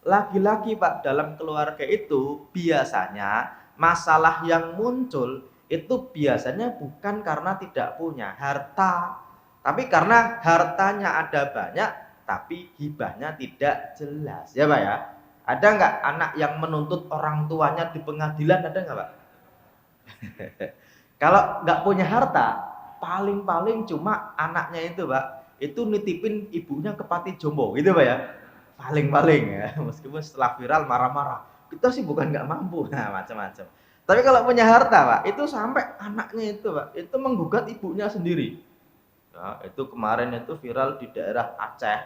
Lagi-lagi Pak, dalam keluarga itu biasanya masalah yang muncul itu biasanya bukan karena tidak punya harta, tapi karena hartanya ada banyak tapi hibahnya tidak jelas. Ya Pak ya. Ada nggak anak yang menuntut orang tuanya di pengadilan, ada nggak Pak? Kalau nggak punya harta, paling-paling cuma anaknya itu Pak, itu nitipin ibunya ke panti jompo gitu Pak ya. Paling-paling ya, meskipun setelah viral marah-marah. Kita sih bukan nggak mampu, nah macam-macam. Tapi kalau punya harta Pak, itu sampai anaknya itu Pak, itu menggugat ibunya sendiri. Ya, itu kemarin itu viral di daerah Aceh.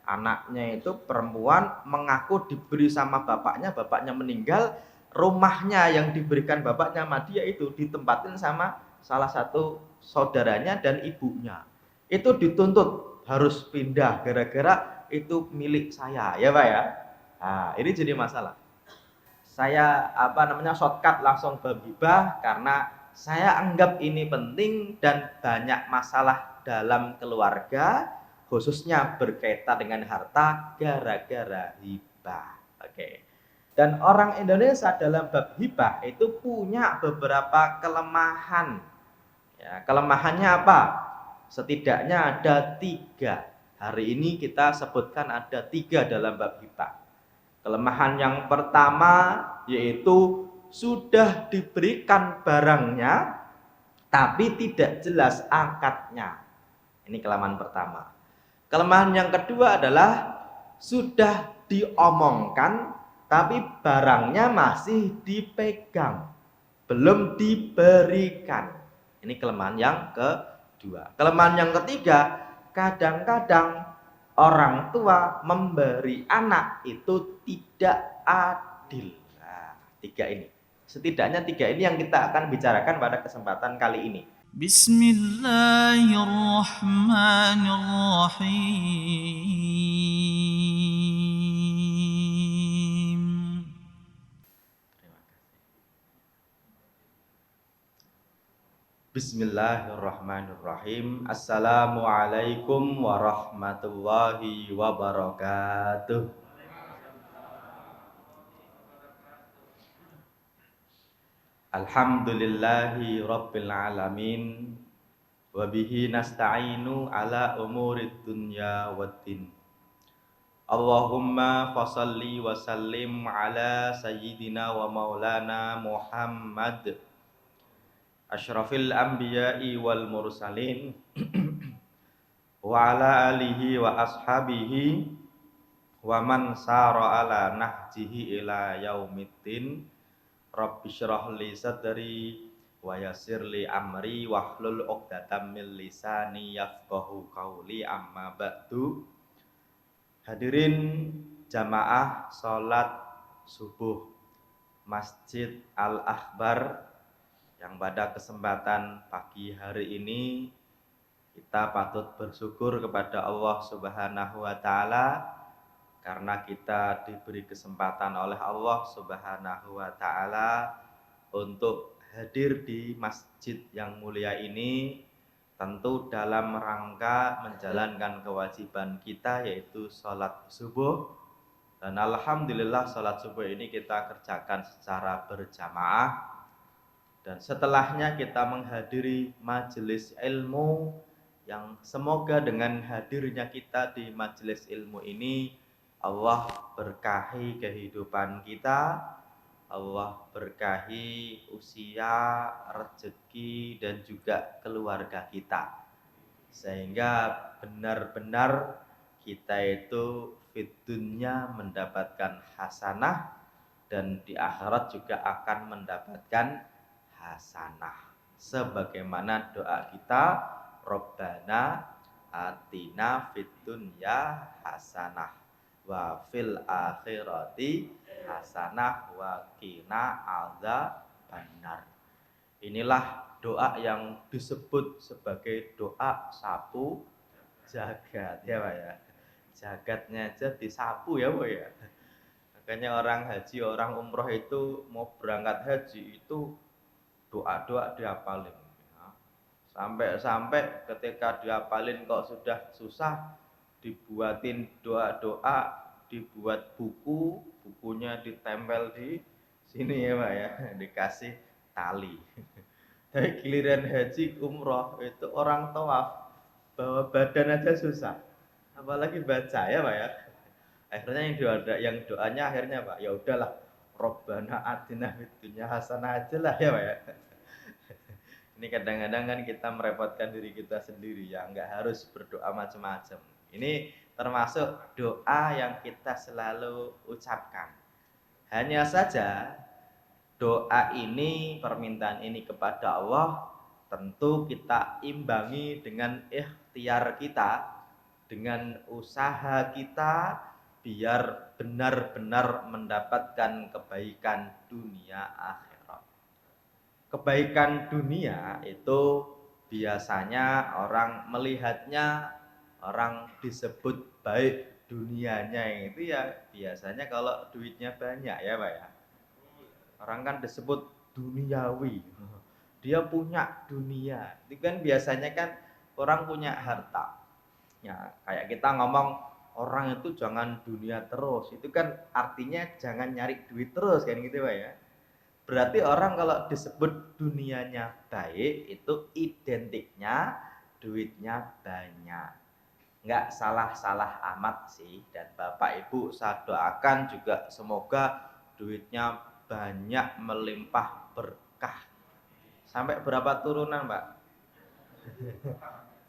Anaknya itu perempuan mengaku diberi sama bapaknya, bapaknya meninggal, rumahnya yang diberikan bapaknya sama dia itu ditempatin sama salah satu saudaranya dan ibunya. Itu dituntut harus pindah gara-gara itu milik saya, ya Pak ya. Nah, ini jadi masalah. Saya shortcut langsung bab hibah karena saya anggap ini penting dan banyak masalah dalam keluarga khususnya berkaitan dengan harta gara-gara hibah. Oke. Dan orang Indonesia dalam bab hibah itu punya beberapa kelemahan. Ya, kelemahannya apa? Setidaknya ada 3. Hari ini kita sebutkan ada 3 dalam bab hibah. Kelemahan yang pertama yaitu sudah diberikan barangnya tapi tidak jelas akadnya. Ini kelemahan pertama. Kelemahan yang kedua adalah sudah diomongkan tapi barangnya masih dipegang, belum diberikan. Ini kelemahan yang kedua. Kelemahan yang ketiga, kadang-kadang orang tua memberi anak itu tidak adil. Nah, 3 ini. Setidaknya 3 ini yang kita akan bicarakan pada kesempatan kali ini. Bismillahirrahmanirrahim. Bismillahirrahmanirrahim. Assalamualaikum warahmatullahi wabarakatuh. Alhamdulillahi rabbil alamin. Wabihi nasta'inu ala umurid dunya waddin. Allahumma fasalli wa sallim ala sayyidina wa maulana Muhammad asyrafil anbiya'i wal mursalin wa ala alihi wa ashabihi wa man sara ala nahjihi ila yaumiddin. Rabbi syrah li sadri wa yassir li amri wahlul 'uqdatam min lisani yafqahu qauli, amma ba'du. Hadirin jamaah salat subuh Masjid Al-Akbar yang pada kesempatan pagi hari ini kita patut bersyukur kepada Allah Subhanahu wa taala karena kita diberi kesempatan oleh Allah Subhanahu wa taala untuk hadir di masjid yang mulia ini, tentu dalam rangka menjalankan kewajiban kita yaitu sholat subuh. Dan alhamdulillah sholat subuh ini kita kerjakan secara berjamaah, dan setelahnya kita menghadiri majelis ilmu yang semoga dengan hadirnya kita di majelis ilmu ini Allah berkahi kehidupan kita, Allah berkahi usia, rezeki dan juga keluarga kita, sehingga benar-benar kita itu fid dunya mendapatkan hasanah dan di akhirat juga akan mendapatkan hasanah. Sebagaimana doa kita, Rabbana atina fid dunya hasanah wa fil akhirati hasanah wa qina adzabannar. Inilah doa yang disebut sebagai doa sapu jagat, ya Pak ya. Jagatnya aja disapu ya Pak ya. Makanya orang haji, orang umroh itu mau berangkat haji itu doa-doa dihafalin. Sampai-sampai ketika dihafalin kok sudah susah, dibuatin doa-doa dibuat buku, bukunya ditempel di sini ya Pak ya, dikasih tali. Tapi giliran haji umroh itu orang tawaf bawa badan aja susah, apalagi baca ya Pak ya. Akhirnya yang doanya akhirnya Pak, ya udahlah, Robbana atina fid dunya hasanah aja lah ya Pak ya. Ini kadang-kadang kan kita merepotkan diri kita sendiri ya, nggak harus berdoa macam-macam. Ini termasuk doa yang kita selalu ucapkan. Hanya saja doa ini, permintaan ini kepada Allah tentu kita imbangi dengan ikhtiar kita, dengan usaha kita, biar benar-benar mendapatkan kebaikan dunia akhirat. Kebaikan dunia itu biasanya orang melihatnya, orang disebut baik dunianya itu ya biasanya kalau duitnya banyak ya Pak ya. Orang kan disebut duniawi, dia punya dunia. Itu kan biasanya kan orang punya harta. Ya, kayak kita ngomong orang itu jangan dunia terus. Itu kan artinya jangan nyari duit terus kan gitu Pak ya. Berarti orang kalau disebut dunianya baik itu identiknya duitnya banyak. Nggak salah-salah amat sih. Dan Bapak Ibu saya doakan juga semoga duitnya banyak melimpah berkah. Sampai berapa turunan Pak?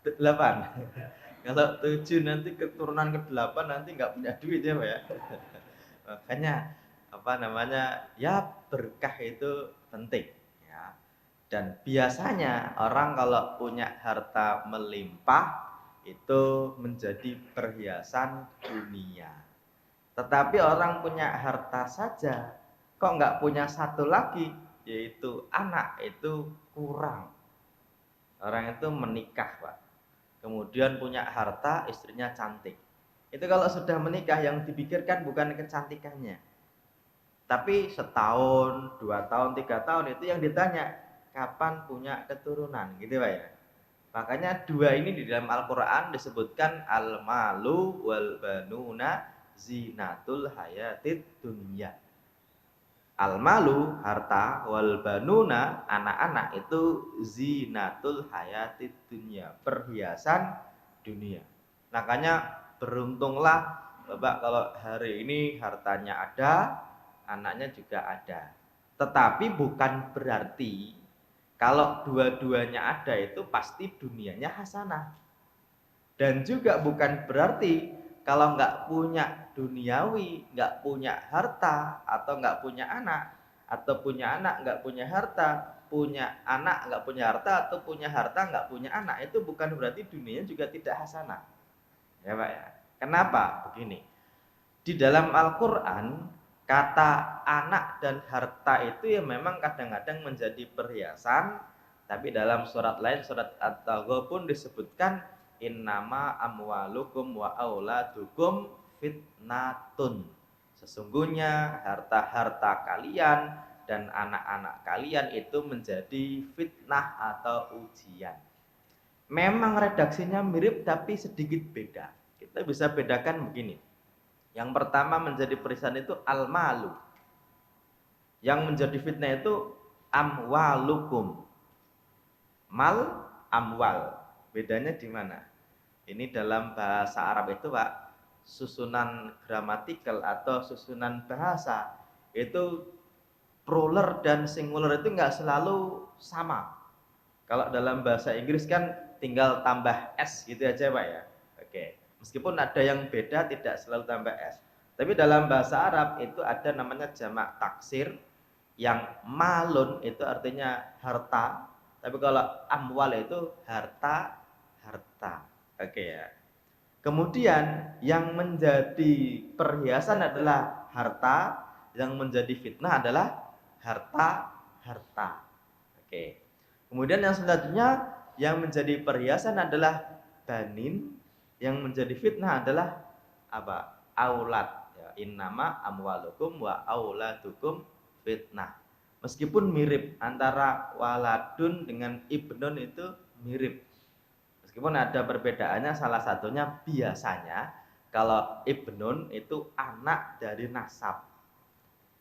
8. Kalau 7 nanti keturunan ke-8 nanti nggak punya duit ya Pak ya. Makanya apa namanya ya berkah itu penting ya. Dan biasanya orang kalau punya harta melimpah itu menjadi perhiasan dunia. Tetapi orang punya harta saja kok nggak punya satu lagi, yaitu anak, itu kurang. Orang itu menikah Pak, kemudian punya harta, istrinya cantik. Itu kalau sudah menikah yang dipikirkan bukan kecantikannya, tapi setahun, 2 tahun, 3 tahun itu yang ditanya kapan punya keturunan, gitu Pak ya. Makanya dua ini di dalam Al-Quran disebutkan al-malu wal banuna zinatul hayatid dunya. Al-malu harta, wal banuna anak-anak itu zinatul hayatid dunya, perhiasan dunia. Makanya beruntunglah Bapak kalau hari ini hartanya ada, anaknya juga ada. Tetapi bukan berarti kalau dua-duanya ada itu pasti dunianya hasanah. Dan juga bukan berarti kalau nggak punya duniawi, nggak punya harta, atau nggak punya anak, atau punya anak nggak punya harta, punya anak nggak punya harta, atau punya harta nggak punya anak, itu bukan berarti dunianya juga tidak hasanah. Ya Pak ya. Kenapa? Begini. Di dalam Al-Quran, kata anak dan harta itu ya memang kadang-kadang menjadi perhiasan, tapi dalam surat lain, surat At-Taghabun disebutkan innama amwalukum wa auladukum fitnatun. Sesungguhnya harta-harta kalian dan anak-anak kalian itu menjadi fitnah atau ujian. Memang redaksinya mirip tapi sedikit beda. Kita bisa bedakan begini. Yang pertama menjadi perisan itu al-malu. Yang menjadi fitnah itu amwalukum. Mal, amwal. Bedanya di mana? Ini dalam bahasa Arab itu Pak, susunan gramatikal atau susunan bahasa itu plural dan singular itu nggak selalu sama. Kalau dalam bahasa Inggris kan tinggal tambah s gitu aja Pak ya. Oke. Meskipun ada yang beda tidak selalu tambah s. Tapi dalam bahasa Arab itu ada namanya jamak taksir, yang malun itu artinya harta. Tapi kalau amwal itu harta. Oke ya. Kemudian yang menjadi perhiasan adalah harta, yang menjadi fitnah adalah harta. Oke. Kemudian yang selanjutnya yang menjadi perhiasan adalah banin, yang menjadi fitnah adalah apa? Aulad. Ya, innama amwalukum wa auladukum fitnah. Meskipun mirip antara waladun dengan ibnun itu mirip. Meskipun ada perbedaannya, salah satunya biasanya Kalau ibnun itu anak dari nasab.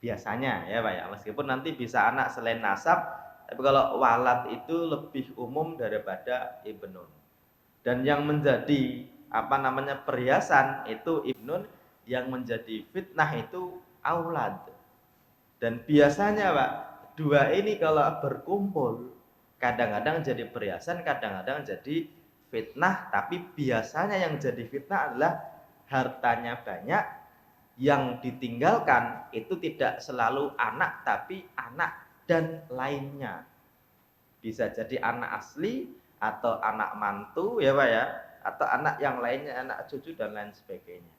Biasanya ya Pak ya, meskipun nanti bisa anak selain nasab, tapi kalau walad itu lebih umum daripada ibnun. Dan yang menjadi perhiasan itu ibnun, yang menjadi fitnah itu aulad. Dan biasanya Pak, dua ini kalau berkumpul kadang-kadang jadi perhiasan, kadang-kadang jadi fitnah. Tapi biasanya yang jadi fitnah adalah hartanya banyak, yang ditinggalkan itu tidak selalu anak, tapi anak dan lainnya. Bisa jadi anak asli atau anak mantu ya Pak ya, atau anak yang lainnya, anak cucu dan lain sebagainya.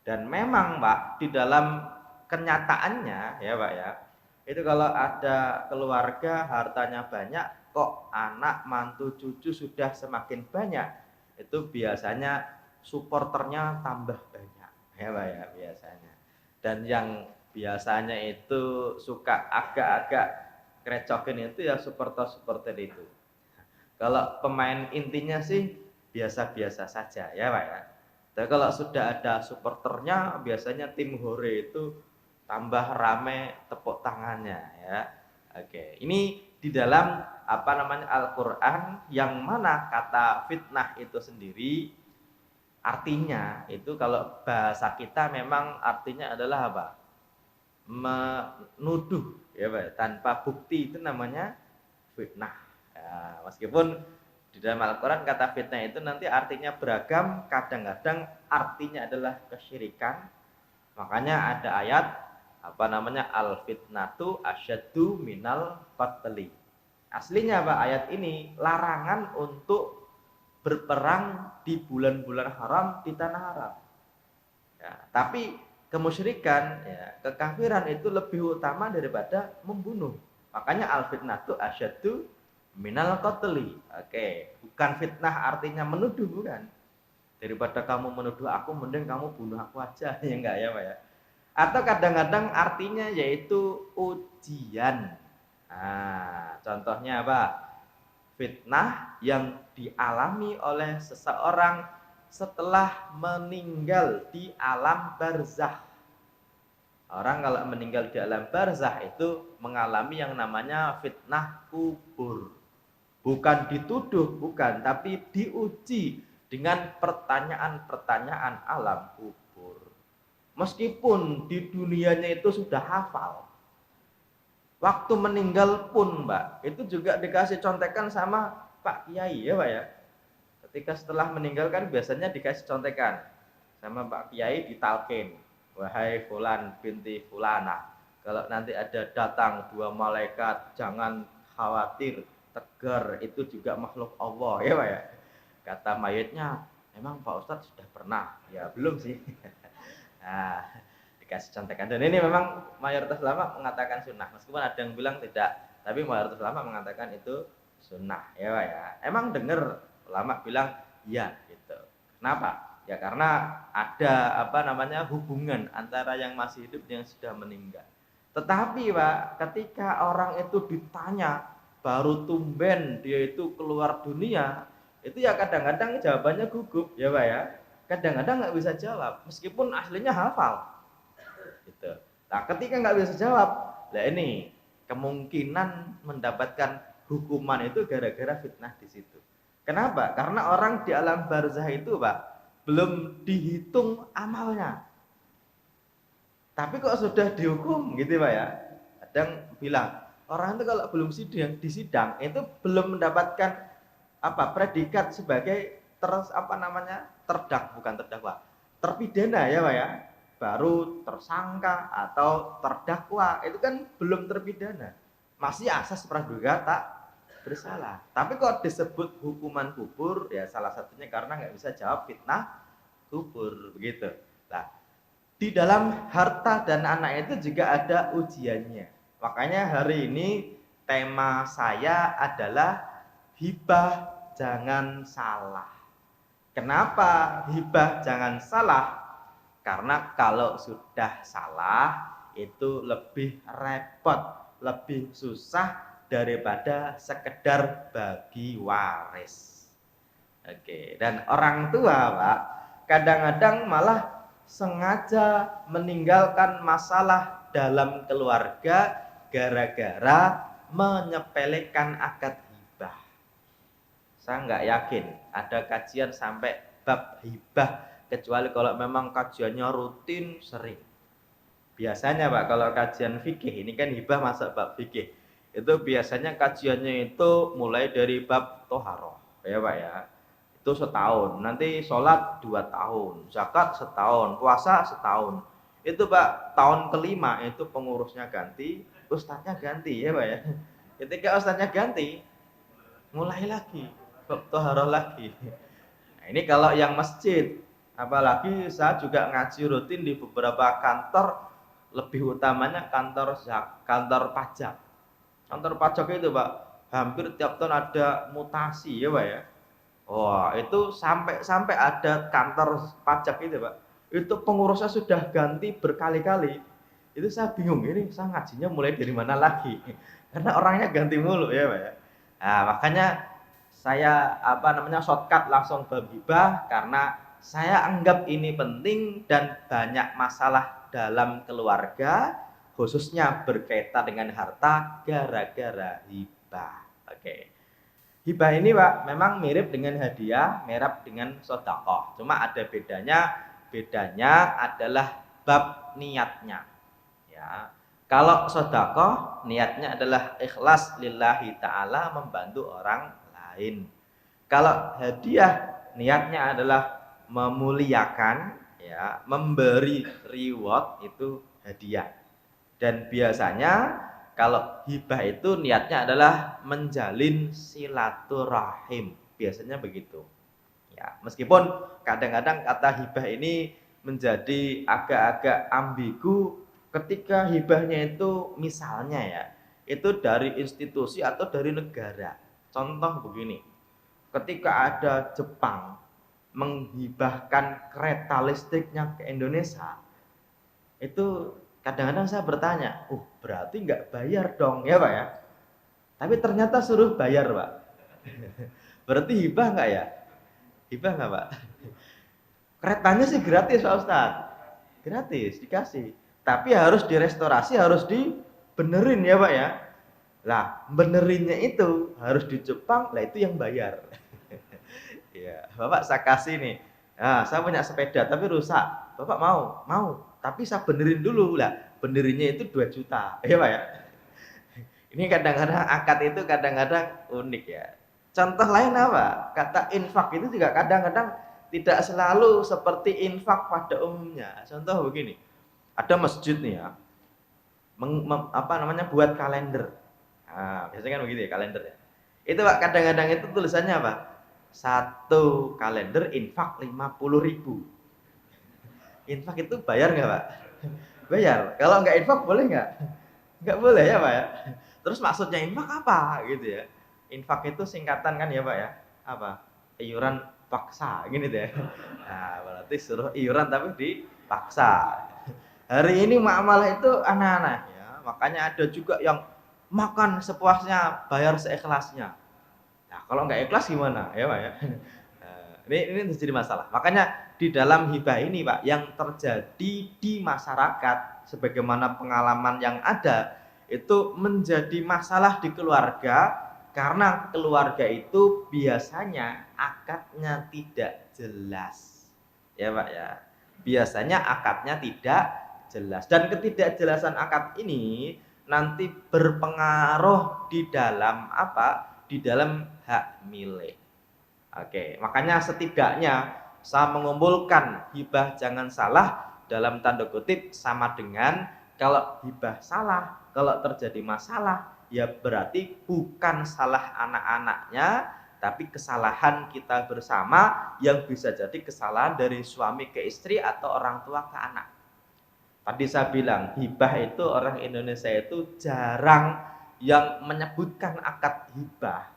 Dan memang Pak, di dalam kenyataannya ya Pak ya, itu kalau ada keluarga hartanya banyak, kok anak mantu cucu sudah semakin banyak, itu biasanya supporternya tambah banyak ya Pak ya biasanya. Dan yang biasanya itu suka agak-agak krecokin itu ya supporter-supporter itu. Kalau pemain intinya sih biasa-biasa saja ya Pak ya. Tapi kalau sudah ada supporternya, biasanya tim hore itu tambah rame tepuk tangannya ya. Oke, ini di dalam Al-Qur'an, yang mana kata fitnah itu sendiri artinya itu kalau bahasa kita memang artinya adalah apa? Menuduh ya Pak, tanpa bukti, itu namanya fitnah. Ya, meskipun di dalam Al-Quran kata fitnah itu nanti artinya beragam, kadang-kadang artinya adalah kesyirikan. Makanya ada ayat al-fitnatu asyaddu minal qatli. Aslinya Pak, ayat ini larangan untuk berperang di bulan-bulan haram di tanah haram. Ya, tapi kemusyrikan, ya, kekafiran itu lebih utama daripada membunuh. Makanya al-fitnatu asyaddu minal qatli. Oke, bukan fitnah artinya menuduh, bukan. Daripada kamu menuduh aku, mending kamu bunuh aku aja. Ya enggak ya Pak ya. Atau kadang-kadang artinya yaitu ujian. Nah, contohnya apa? Fitnah yang dialami oleh seseorang setelah meninggal di alam barzakh. Orang kalau meninggal di alam barzakh itu mengalami yang namanya fitnah kubur. Bukan dituduh, bukan, tapi diuji dengan pertanyaan-pertanyaan alam kubur. Meskipun di dunianya itu sudah hafal, waktu meninggal pun Mbak, itu juga dikasih contekan sama Pak Kiai ya Pak ya. Ketika setelah meninggal kan biasanya dikasih contekan sama Pak Kiai, ditalkin, wahai fulan binti fulana, kalau nanti ada datang dua malaikat jangan khawatir, tegar, itu juga makhluk Allah ya Pak ya. Kata mayitnya, emang Pak Ustadz sudah pernah? Ya belum sih. Nah, dikasih contekan. Dan ini memang mayoritas ulama mengatakan sunnah, meskipun ada yang bilang tidak, tapi mayoritas ulama mengatakan itu sunnah ya Pak ya. Emang dengar ulama bilang ya gitu. Kenapa? Ya karena ada hubungan antara yang masih hidup dan yang sudah meninggal. Tetapi Pak, ketika orang itu ditanya baru tumben dia itu keluar dunia, itu ya kadang-kadang jawabannya gugup ya Pak ya. Kadang-kadang nggak bisa jawab meskipun aslinya hafal gitu. Nah, ketika nggak bisa jawab, lah ini kemungkinan mendapatkan hukuman itu gara-gara fitnah di situ. Kenapa? Karena orang di alam barzah itu Pak, belum dihitung amalnya. Tapi kok sudah dihukum gitu Pak ya. Kadang bilang, orang itu kalau belum disidang itu belum mendapatkan predikat sebagai terpidana ya Pak ya. Baru tersangka atau terdakwa, itu kan belum terpidana. Masih asas praduga tak bersalah. Tapi kok disebut hukuman kubur, ya salah satunya karena nggak bisa jawab fitnah kubur begitu. Nah, di dalam harta dan anak itu juga ada ujiannya. Makanya hari ini tema saya adalah hibah jangan salah. Kenapa hibah jangan salah? Karena kalau sudah salah itu lebih repot, lebih susah daripada sekedar bagi waris. Oke, dan orang tua Pak, kadang-kadang malah sengaja meninggalkan masalah dalam keluarga gara-gara menyepelekan akad hibah. Saya nggak yakin ada kajian sampai bab hibah, kecuali kalau memang kajiannya rutin sering. Biasanya Pak, kalau kajian fikih, ini kan hibah masuk bab fikih, itu biasanya kajiannya itu mulai dari bab toharoh, ya Pak ya. Itu setahun, nanti sholat 2 tahun, zakat setahun, puasa setahun. Itu Pak, tahun kelima itu pengurusnya ganti, ustadznya ganti, ya Pak ya. Ketika ustadznya ganti, mulai lagi bab toharoh lagi. Nah, ini kalau yang masjid, apalagi saya juga ngaji rutin di beberapa kantor, lebih utamanya kantor pajak. Kantor pajak itu Pak, hampir tiap tahun ada mutasi ya Pak ya. Wah, itu sampai ada kantor pajak itu Pak. Itu pengurusnya sudah ganti berkali-kali. Itu saya bingung, ini saya ngajinya mulai dari mana lagi? Karena orangnya ganti mulu ya Pak ya. Nah, makanya saya shortcut langsung bab hibah karena saya anggap ini penting dan banyak masalah dalam keluarga khususnya berkaitan dengan harta gara-gara hibah. Oke. Hibah ini Pak memang mirip dengan hadiah, mirip dengan sedekah. Cuma ada bedanya adalah bab niatnya. Ya. Kalau sedekah niatnya adalah ikhlas lillahi ta'ala membantu orang lain. Kalau hadiah niatnya adalah memuliakan, ya, memberi reward, itu hadiah. Dan biasanya kalau hibah itu niatnya adalah menjalin silaturahim, biasanya begitu. Ya, meskipun kadang-kadang kata hibah ini menjadi agak-agak ambigu ketika hibahnya itu misalnya ya, itu dari institusi atau dari negara. Contoh begini, ketika ada Jepang menghibahkan kereta listriknya ke Indonesia, itu kadang-kadang saya bertanya, berarti nggak bayar dong ya Pak ya? Tapi ternyata suruh bayar Pak. Berarti hibah nggak ya? Hibah nggak Pak? Keretanya sih gratis Pak Ustadz, gratis dikasih. Tapi harus direstorasi, harus dibenerin ya Pak ya. Lah, benerinnya itu harus di Jepang, lah itu yang bayar. Ya, Bapak saya kasih nih. Nah, saya punya sepeda tapi rusak. Bapak mau? Mau. Tapi saya benerin dulu lah. Benerinnya itu 2 juta. Ya Pak ya. Ini kadang-kadang akad itu kadang-kadang unik ya. Contoh lain apa? Kata infak itu juga kadang-kadang tidak selalu seperti infak pada umumnya. Contoh begini. Ada masjid nih ya. Buat kalender. Nah, biasanya kan begitu ya kalender ya. Itu Pak kadang-kadang itu tulisannya apa? 1 kalender infak 50.000. Infak itu bayar nggak Pak? Bayar. Kalau nggak infak boleh nggak? Nggak boleh ya Pak ya. Terus maksudnya infak apa gitu ya? Infak itu singkatan kan ya Pak ya? Apa? Iuran paksa gini deh. Nah, berarti suruh iuran tapi dipaksa. Hari ini muamalah itu aneh-aneh ya. Makanya ada juga yang makan sepuasnya, bayar seikhlasnya. Nah, kalau nggak ikhlas gimana? Ya Pak ya. Ini jadi masalah. Makanya di dalam hibah ini Pak, yang terjadi di masyarakat sebagaimana pengalaman yang ada, itu menjadi masalah di keluarga karena keluarga itu biasanya akadnya tidak jelas. Ya Pak ya. Biasanya akadnya tidak jelas dan ketidakjelasan akad ini nanti berpengaruh di dalam apa? Di dalam hak milik. Oke, makanya setidaknya saya mengumpulkan hibah jangan salah dalam tanda kutip sama dengan kalau hibah salah, kalau terjadi masalah ya berarti bukan salah anak-anaknya tapi kesalahan kita bersama yang bisa jadi kesalahan dari suami ke istri atau orang tua ke anak. Tadi saya bilang hibah itu orang Indonesia itu jarang yang menyebutkan akad hibah.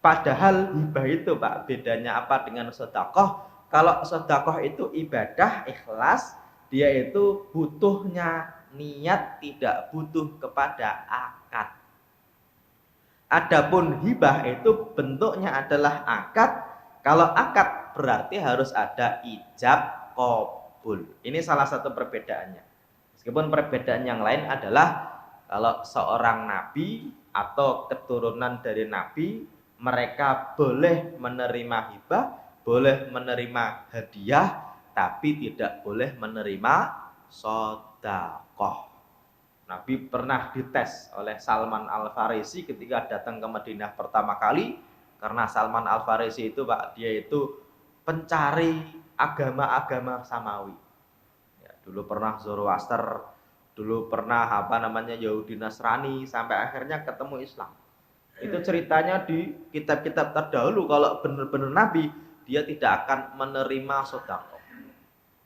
Padahal hibah itu Pak bedanya apa dengan sedekah? Kalau sedekah itu ibadah ikhlas, dia itu butuhnya niat, tidak butuh kepada akad. Adapun hibah itu bentuknya adalah akad Kalau akad berarti harus ada ijab qabul. Ini salah satu perbedaannya. Meskipun perbedaan yang lain adalah kalau seorang nabi atau keturunan dari nabi, mereka boleh menerima hibah, boleh menerima hadiah, tapi tidak boleh menerima sedekah. Nabi pernah dites oleh Salman Al-Farisi ketika datang ke Madinah pertama kali, karena Salman Al-Farisi itu Pak, dia itu pencari agama-agama samawi. Ya, dulu pernah Zoroaster, dulu pernah Yahudi Nasrani, sampai akhirnya ketemu Islam. Itu ceritanya di kitab-kitab terdahulu. Kalau benar-benar Nabi, dia tidak akan menerima sedekah.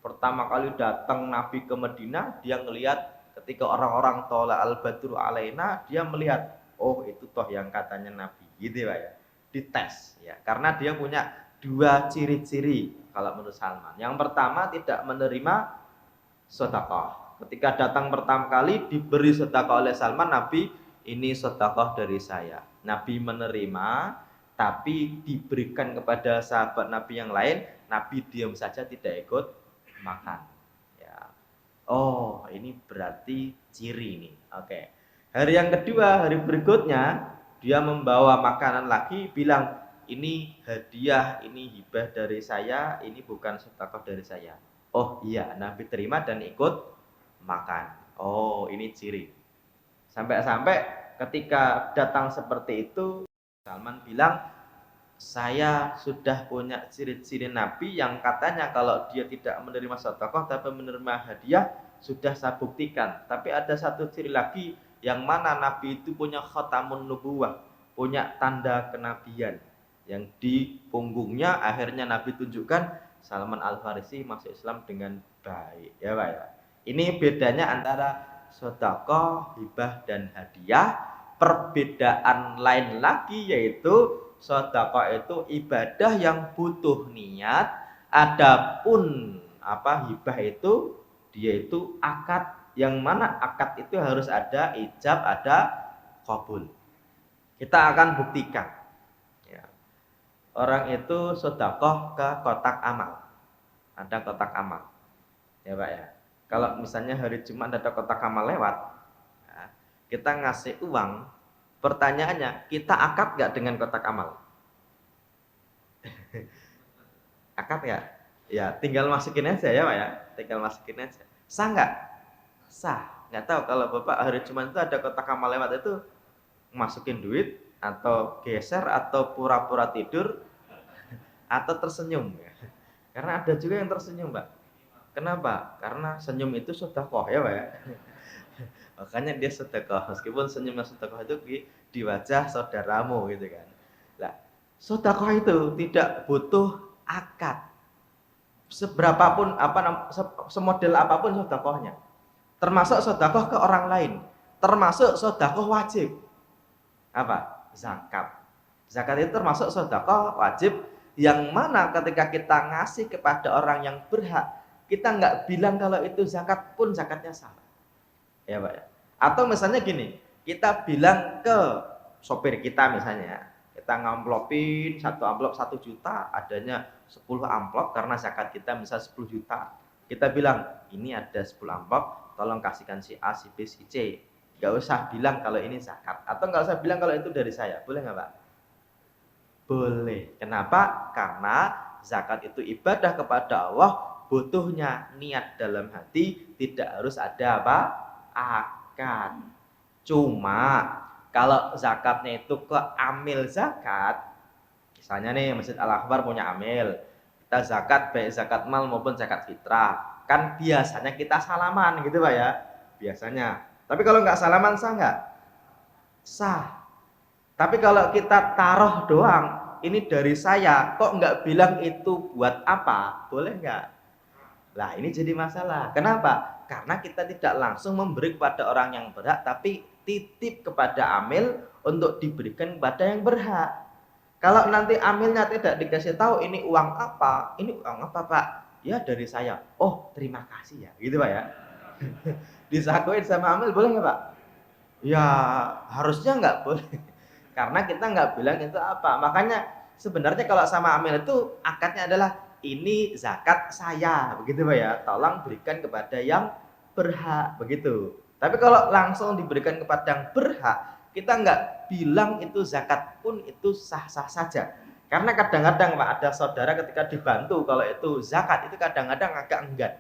Pertama kali datang Nabi ke Madinah, dia ngelihat ketika orang-orang tola al-badru alaina, dia melihat, oh itu toh yang katanya Nabi, gitu Pak ya. Dites ya, karena dia punya dua ciri-ciri kalau menurut Salman. Yang pertama, tidak menerima sedekah. Ketika datang pertama kali diberi sedekah oleh Salman, Nabi, ini sedekah dari saya. Nabi menerima, tapi diberikan kepada sahabat Nabi yang lain, Nabi diam saja tidak ikut makan. Oh, ini berarti ciri ini. Oke. Hari yang kedua, hari berikutnya, dia membawa makanan lagi, bilang, ini hadiah, ini hibah dari saya, ini bukan sedekah dari saya. Oh iya, Nabi terima dan ikut makan. Oh, ini ciri. Sampai-sampai ketika datang seperti itu, Salman bilang, saya sudah punya ciri-ciri Nabi yang katanya kalau dia tidak menerima sedekah tapi menerima hadiah, sudah saya buktikan. Tapi ada satu ciri lagi, yang mana Nabi itu punya khatamun nubuwah, punya tanda kenabian, yang di punggungnya akhirnya Nabi tunjukkan Salman Al-Farisi masuk Islam dengan baik, ya Pak ya. Ini bedanya antara sedekah, hibah dan hadiah. Perbedaan lain lagi yaitu sedekah itu ibadah yang butuh niat, adapun hibah itu dia itu akad, yang mana akad itu harus ada ijab, ada qabul. Kita akan buktikan ya. Orang itu sedekah ke kotak amal. Ada kotak amal. Ya Pak ya. Kalau misalnya hari Jumat ada kotak amal lewat, ya, kita ngasih uang, pertanyaannya, kita akad gak dengan kotak amal? Akad ya? Ya tinggal masukin aja ya Pak ya. Tinggal masukin aja. Sah nggak? Sah. Nggak tahu kalau Bapak hari Jumat itu ada kotak amal lewat itu, masukin duit atau geser atau pura-pura tidur atau tersenyum ya. Karena ada juga yang tersenyum Pak. Kenapa? Karena senyum itu sedekah ya Pak ya. Makanya dia sedekah, meskipun senyumnya sedekah itu di wajah saudaramu gitu kan. Lah, sedekah itu tidak butuh akad. Seberapapun semodel apapun sedekahnya. Termasuk sedekah ke orang lain, termasuk sedekah wajib. Apa? Zakat. Zakat itu termasuk sedekah wajib, yang mana ketika kita ngasih kepada orang yang berhak, kita nggak bilang kalau itu zakat pun zakatnya salah. Ya Pak ya. Atau misalnya gini, kita bilang ke sopir kita misalnya, kita ngamplopin satu amplop 1 juta, adanya 10 amplop karena zakat kita misal 10 juta. Kita bilang, ini ada 10 amplop, tolong kasihkan si A, si B, si C. Gak usah bilang kalau ini zakat, atau gak usah bilang kalau itu dari saya. Boleh nggak Pak? Boleh. Kenapa? Karena zakat itu ibadah kepada Allah, butuhnya niat dalam hati, tidak harus ada apa? Akad. Cuma kalau zakatnya itu ke amil zakat, misalnya nih Masjid Al-Akbar punya amil, kita zakat baik zakat mal maupun zakat fitrah, kan biasanya kita salaman gitu Pak ya, biasanya. Tapi kalau nggak salaman sah nggak? Sah. Tapi kalau kita taruh doang, ini dari saya, kok nggak bilang itu buat apa? Boleh nggak? Nah ini jadi masalah. Kenapa? Karena kita tidak langsung memberi kepada orang yang berhak, tapi titip kepada amil untuk diberikan kepada yang berhak. Kalau nanti amilnya tidak dikasih tahu ini uang apa, ini uang apa Pak? Ya dari saya. Oh terima kasih ya, gitu Pak ya. Disakuin sama amil boleh nggak Pak? Ya harusnya nggak boleh. Karena kita nggak bilang itu apa. Makanya sebenarnya kalau sama amil itu akadnya adalah ini zakat saya, begitu Pak ya. Tolong berikan kepada yang berhak, begitu. Tapi kalau langsung diberikan kepada yang berhak, kita nggak bilang itu zakat pun itu sah-sah saja. Karena kadang-kadang Pak ada saudara ketika dibantu kalau itu zakat itu kadang-kadang agak enggan.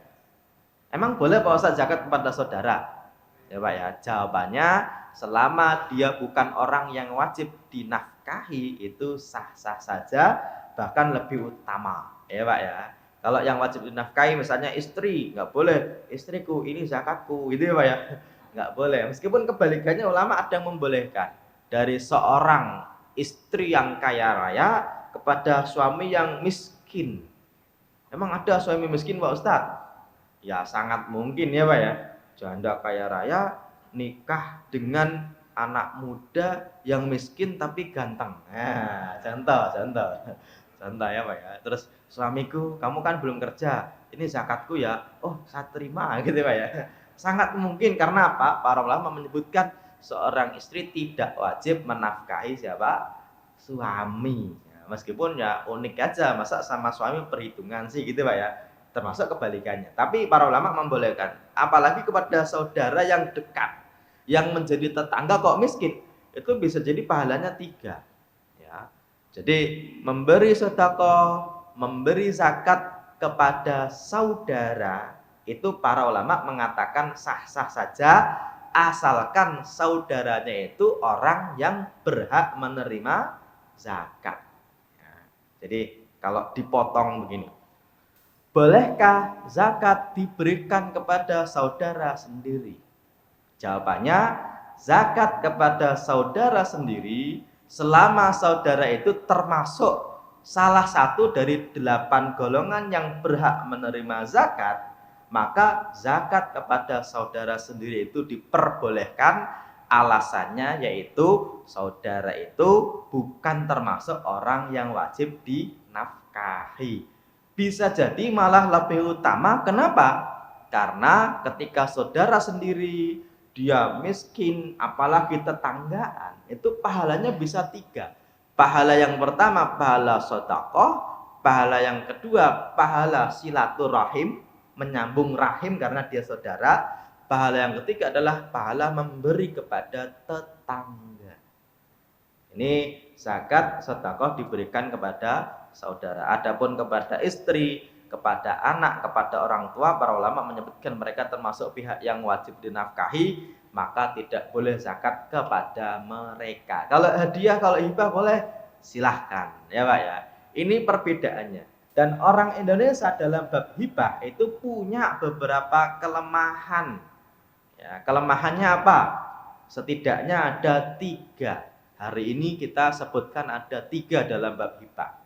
Emang boleh Pak Ustaz zakat kepada saudara? Ya Pak ya, jawabannya selama dia bukan orang yang wajib dinafkahi itu sah-sah saja, bahkan lebih utama. Ya Pak ya. Kalau yang wajib dinafkahi misalnya istri, nggak boleh, istriku ini zakatku, gitu ya Pak ya. Nggak boleh. Meskipun kebalikannya ulama ada yang membolehkan. Dari seorang istri yang kaya raya kepada suami yang miskin. Emang ada suami miskin Pak Ustadz? Ya sangat mungkin ya Pak ya. Janda kaya raya nikah dengan anak muda yang miskin tapi ganteng. Nah, contoh ya Pak ya. Terus suamiku, kamu kan belum kerja, ini zakatku ya. Oh, saya terima gitu Pak ya. Sangat mungkin karena apa? Para ulama menyebutkan seorang istri tidak wajib menafkahi siapa? Suami. Ya, meskipun ya unik aja, masa sama suami perhitungan sih gitu Pak ya. Termasuk kebalikannya. Tapi para ulama membolehkan, apalagi kepada saudara yang dekat, yang menjadi tetangga kok miskin, itu bisa jadi pahalanya 3. Ya. Jadi memberi sedekah, memberi zakat kepada saudara, itu para ulama mengatakan sah-sah saja, asalkan saudaranya itu orang yang berhak menerima zakat. Ya. Jadi kalau dipotong begini, bolehkah zakat diberikan kepada saudara sendiri? Jawabannya, zakat kepada saudara sendiri selama saudara itu termasuk salah satu dari 8 golongan yang berhak menerima zakat, maka zakat kepada saudara sendiri itu diperbolehkan. Alasannya yaitu saudara itu bukan termasuk orang yang wajib dinafkahi. Bisa jadi malah lebih utama. Kenapa? Karena ketika saudara sendiri dia miskin, apalagi tetanggaan, itu pahalanya bisa 3. Pahala yang pertama pahala sedekah, pahala yang kedua pahala silaturahim, menyambung rahim karena dia saudara, pahala yang ketiga adalah pahala memberi kepada tetangga. Ini zakat sedekah diberikan kepada saudara. Adapun kepada istri, kepada anak, kepada orang tua, para ulama menyebutkan mereka termasuk pihak yang wajib dinafkahi, maka tidak boleh zakat kepada mereka. Kalau hadiah, kalau hibah boleh, silahkan ya Pak ya. Ini perbedaannya. Dan orang Indonesia dalam bab hibah itu punya beberapa kelemahan. Ya, kelemahannya apa? Setidaknya ada 3. Hari ini kita sebutkan ada 3 dalam bab hibah.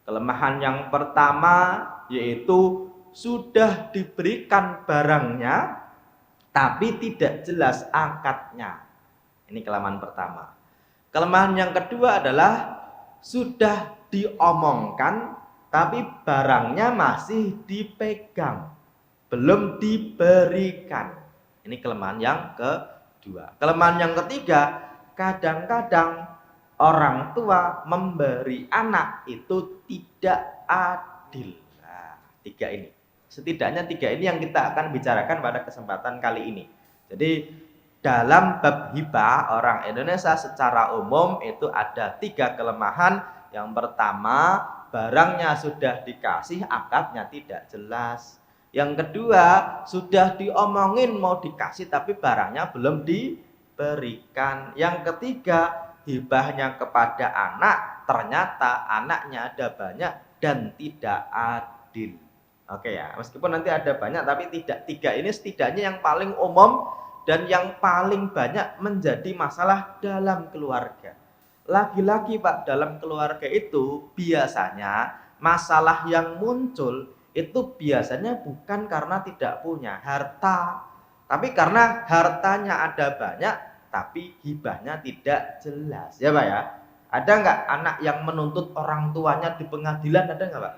Kelemahan yang pertama yaitu sudah diberikan barangnya tapi tidak jelas akadnya. Ini kelemahan pertama. Kelemahan yang kedua adalah sudah diomongkan tapi barangnya masih dipegang, belum diberikan. Ini kelemahan yang kedua. Kelemahan yang ketiga, kadang-kadang orang tua memberi anak itu tidak adil. Nah, 3 ini. Setidaknya 3 ini yang kita akan bicarakan pada kesempatan kali ini. Jadi dalam bab hibah orang Indonesia secara umum itu ada 3 kelemahan. Yang pertama, barangnya sudah dikasih, akadnya tidak jelas. Yang kedua, sudah diomongin mau dikasih tapi barangnya belum diberikan. Yang ketiga, hibahnya kepada anak, ternyata anaknya ada banyak dan tidak adil. Oke ya, meskipun nanti ada banyak tapi tidak. 3 ini setidaknya yang paling umum dan yang paling banyak menjadi masalah dalam keluarga. Lagi-lagi Pak, dalam keluarga itu biasanya masalah yang muncul itu biasanya bukan karena tidak punya harta, tapi karena hartanya ada banyak tapi hibahnya tidak jelas. Ya Pak ya. Ada nggak anak yang menuntut orang tuanya di pengadilan, ada nggak Pak?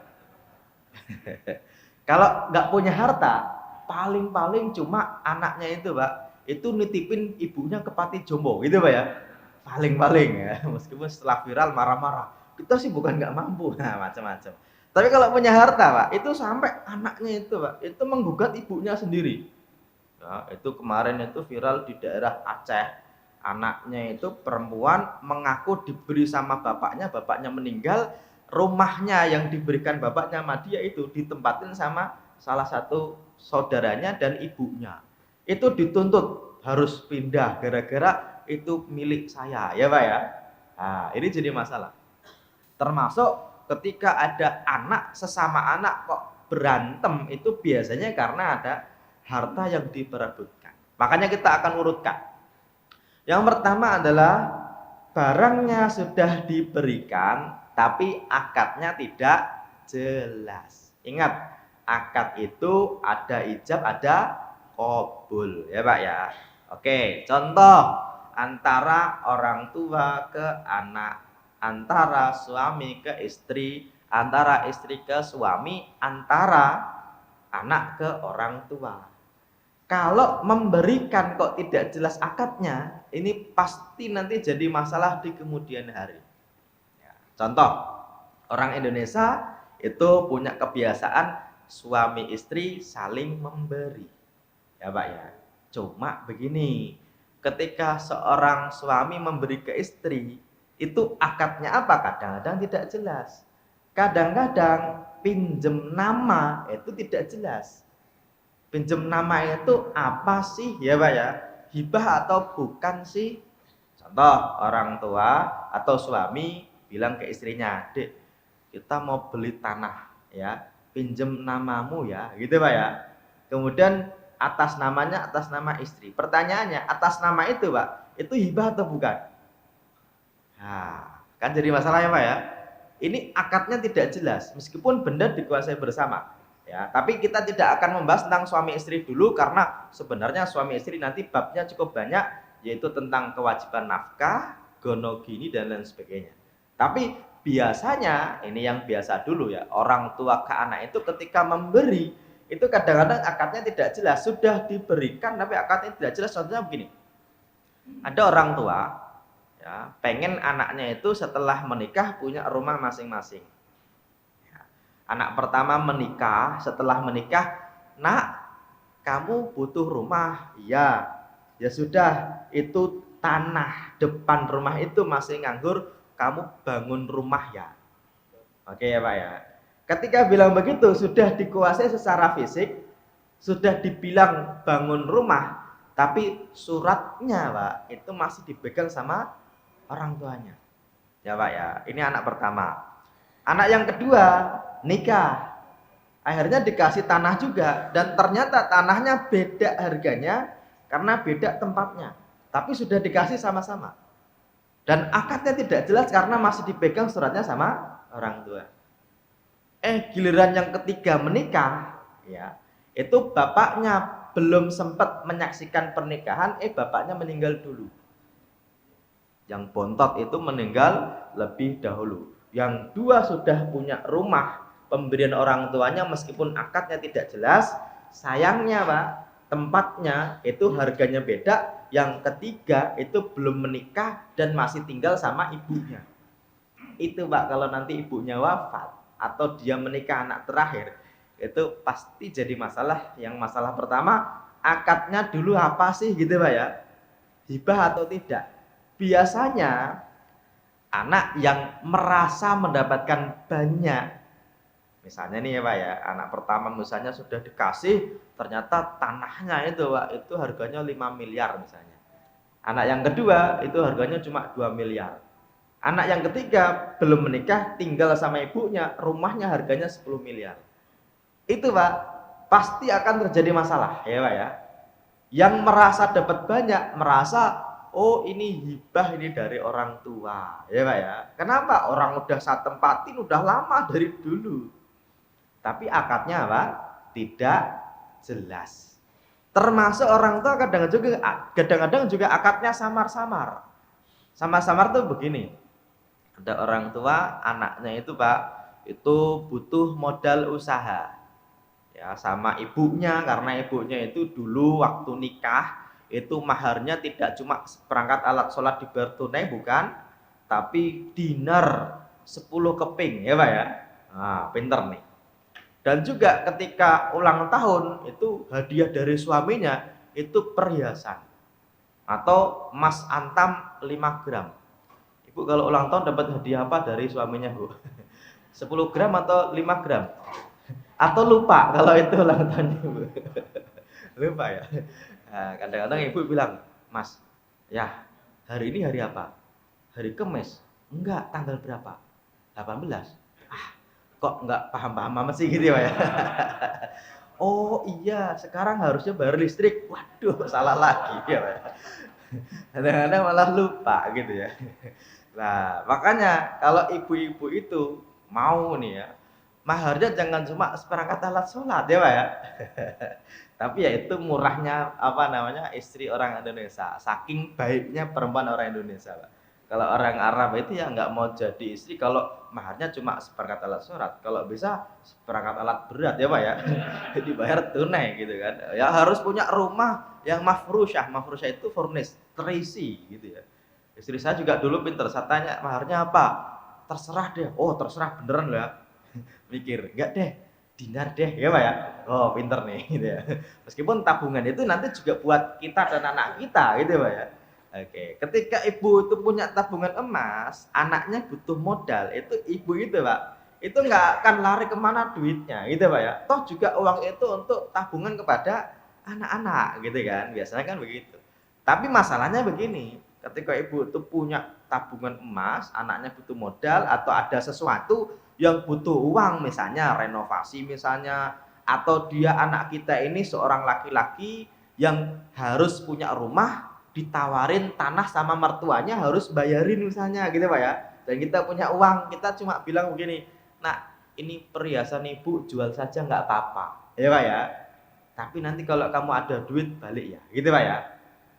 Kalau nggak punya harta, paling-paling cuma anaknya itu Pak, itu nitipin ibunya ke panti jompo gitu Pak ya. Paling-paling ya, meskipun setelah viral marah-marah. kita sih bukan nggak mampu, nah macam-macam. Tapi kalau punya harta Pak, itu sampai anaknya itu Pak, itu menggugat ibunya sendiri. Ya, itu kemarin itu viral di daerah Aceh. Anaknya itu perempuan mengaku diberi sama bapaknya, bapaknya meninggal, rumahnya yang diberikan bapaknya sama dia itu ditempatin sama salah satu saudaranya dan ibunya. Itu dituntut harus pindah gara-gara itu milik saya, ya Pak ya. Nah, ini jadi masalah. Termasuk ketika ada anak sesama anak kok berantem itu biasanya karena ada harta yang diperebutkan. Makanya kita akan urutkan. Yang pertama adalah barangnya sudah diberikan tapi akadnya tidak jelas. Ingat, akad itu ada ijab, ada qabul, ya Pak ya. Oke, contoh antara orang tua ke anak, antara suami ke istri, antara istri ke suami, antara anak ke orang tua. Kalau memberikan kok tidak jelas akadnya, ini pasti nanti jadi masalah di kemudian hari. Ya, contoh, orang Indonesia itu punya kebiasaan suami istri saling memberi. Ya Pak ya. Cuma begini, ketika seorang suami memberi ke istri, itu akadnya apa? Kadang-kadang tidak jelas. Kadang-kadang pinjem nama itu tidak jelas. Pinjem nama itu apa sih ya Pak ya? Hibah atau bukan sih? Contoh, orang tua atau suami bilang ke istrinya, "Dek, kita mau beli tanah ya, pinjem namamu ya," gitu Pak ya. Kemudian atas namanya atas nama istri. Pertanyaannya, atas nama itu Pak, itu hibah atau bukan? Nah, kan jadi masalah ya Pak ya. Ini akadnya tidak jelas, meskipun benda dikuasai bersama. Ya, tapi kita tidak akan membahas tentang suami istri dulu karena sebenarnya suami istri nanti babnya cukup banyak, yaitu tentang kewajiban nafkah, gonogini dan lain sebagainya. Tapi biasanya ini yang biasa dulu ya, orang tua ke anak itu ketika memberi itu kadang-kadang akadnya tidak jelas, sudah diberikan tapi akadnya tidak jelas. Contohnya begini, ada orang tua ya, pengen anaknya itu setelah menikah punya rumah masing-masing. Anak pertama menikah, setelah menikah, "Nak, kamu butuh rumah?" "Iya." "Ya sudah, itu tanah depan rumah itu masih nganggur, kamu bangun rumah ya." Oke ya Pak ya. Ketika bilang begitu, sudah dikuasai secara fisik, sudah dibilang bangun rumah, tapi suratnya Pak, itu masih dipegang sama orang tuanya. Ya Pak ya, ini anak pertama. Anak yang kedua, nikah. Akhirnya dikasih tanah juga dan ternyata tanahnya beda harganya karena beda tempatnya. Tapi sudah dikasih sama-sama. Dan akadnya tidak jelas karena masih dipegang suratnya sama orang tua. Giliran yang ketiga menikah, ya. Itu bapaknya belum sempat menyaksikan pernikahan, bapaknya meninggal dulu. Yang bontot itu meninggal lebih dahulu. Yang dua sudah punya rumah, pemberian orang tuanya meskipun akadnya tidak jelas, sayangnya Pak, tempatnya itu harganya beda. Yang ketiga itu belum menikah dan masih tinggal sama ibunya. Itu Pak, kalau nanti ibunya wafat atau dia menikah anak terakhir, itu pasti jadi masalah. Yang masalah pertama, akadnya dulu apa sih gitu Pak ya, hibah atau tidak. Biasanya anak yang merasa mendapatkan banyak, misalnya nih ya Pak ya, anak pertama misalnya sudah dikasih, ternyata tanahnya itu Pak, itu harganya 5 miliar misalnya. Anak yang kedua itu harganya cuma 2 miliar. Anak yang ketiga belum menikah, tinggal sama ibunya, rumahnya harganya 10 miliar. Itu Pak, pasti akan terjadi masalah ya Pak ya. Yang merasa dapat banyak, merasa oh ini hibah ini dari orang tua ya Pak ya. Kenapa? Orang udah saya tempatin udah lama dari dulu. Tapi akadnya apa? Tidak jelas. Termasuk orang tua kadang-kadang juga akadnya samar-samar. Samar-samar tuh begini. Ada orang tua, anaknya itu Pak, itu butuh modal usaha. Ya, sama ibunya, karena ibunya itu dulu waktu nikah itu maharnya tidak cuma perangkat alat sholat dibayar tunai bukan, tapi dinar 10 keping ya Pak ya. Nah, pinter nih. Dan juga ketika ulang tahun itu hadiah dari suaminya itu perhiasan atau emas antam 5 gram. Ibu kalau ulang tahun dapat hadiah apa dari suaminya Bu? 10 gram atau 5 gram? Atau lupa kalau itu ulang tahunnya Bu? Lupa ya. Nah, kadang-kadang ibu bilang, Mas, ya hari ini hari apa? Hari Kamis. Enggak, tanggal berapa? 18. Ah, kok enggak paham-paham amat sih gitu ya. Oh iya, sekarang harusnya bayar listrik. Waduh, salah lagi ya Pak. Kadang-kadang malah lupa gitu ya. Nah, makanya kalau ibu-ibu itu mau nih ya, maharnya jangan cuma seperangkat alat sholat ya Pak ya. Tapi ya itu murahnya apa namanya istri orang Indonesia. Saking baiknya perempuan orang Indonesia Pak. Kalau orang Arab itu ya nggak mau jadi istri kalau maharnya cuma seperangkat alat sholat. Kalau bisa seperangkat alat berat ya Pak ya. Dibayar tunai gitu kan. Ya harus punya rumah yang mafrusyah. Mafrusyah itu furnish, terisi gitu ya. Istri saya juga dulu pinter, saya tanya maharnya apa? Terserah deh. Oh terserah beneran loh ya. Mikir, enggak deh, dinar deh ya Pak ya. Oh pinter nih gitu ya. Meskipun tabungan itu nanti juga buat kita dan anak kita gitu ya Pak ya. Oke, ketika ibu itu punya tabungan emas, anaknya butuh modal, itu ibu itu Pak, itu nggak akan lari kemana duitnya gitu Pak ya. Toh juga uang itu untuk tabungan kepada anak-anak gitu kan, biasanya kan begitu. Tapi masalahnya begini, ketika ibu itu punya tabungan emas, anaknya butuh modal atau ada sesuatu yang butuh uang, misalnya renovasi misalnya, atau dia anak kita ini seorang laki-laki yang harus punya rumah, ditawarin tanah sama mertuanya harus bayarin misalnya gitu Pak ya. Dan kita punya uang, kita cuma bilang begini, "Nak, ini perhiasan ibu jual saja nggak apa-apa." Ya Pak ya. Tapi nanti kalau kamu ada duit balik ya, gitu Pak ya.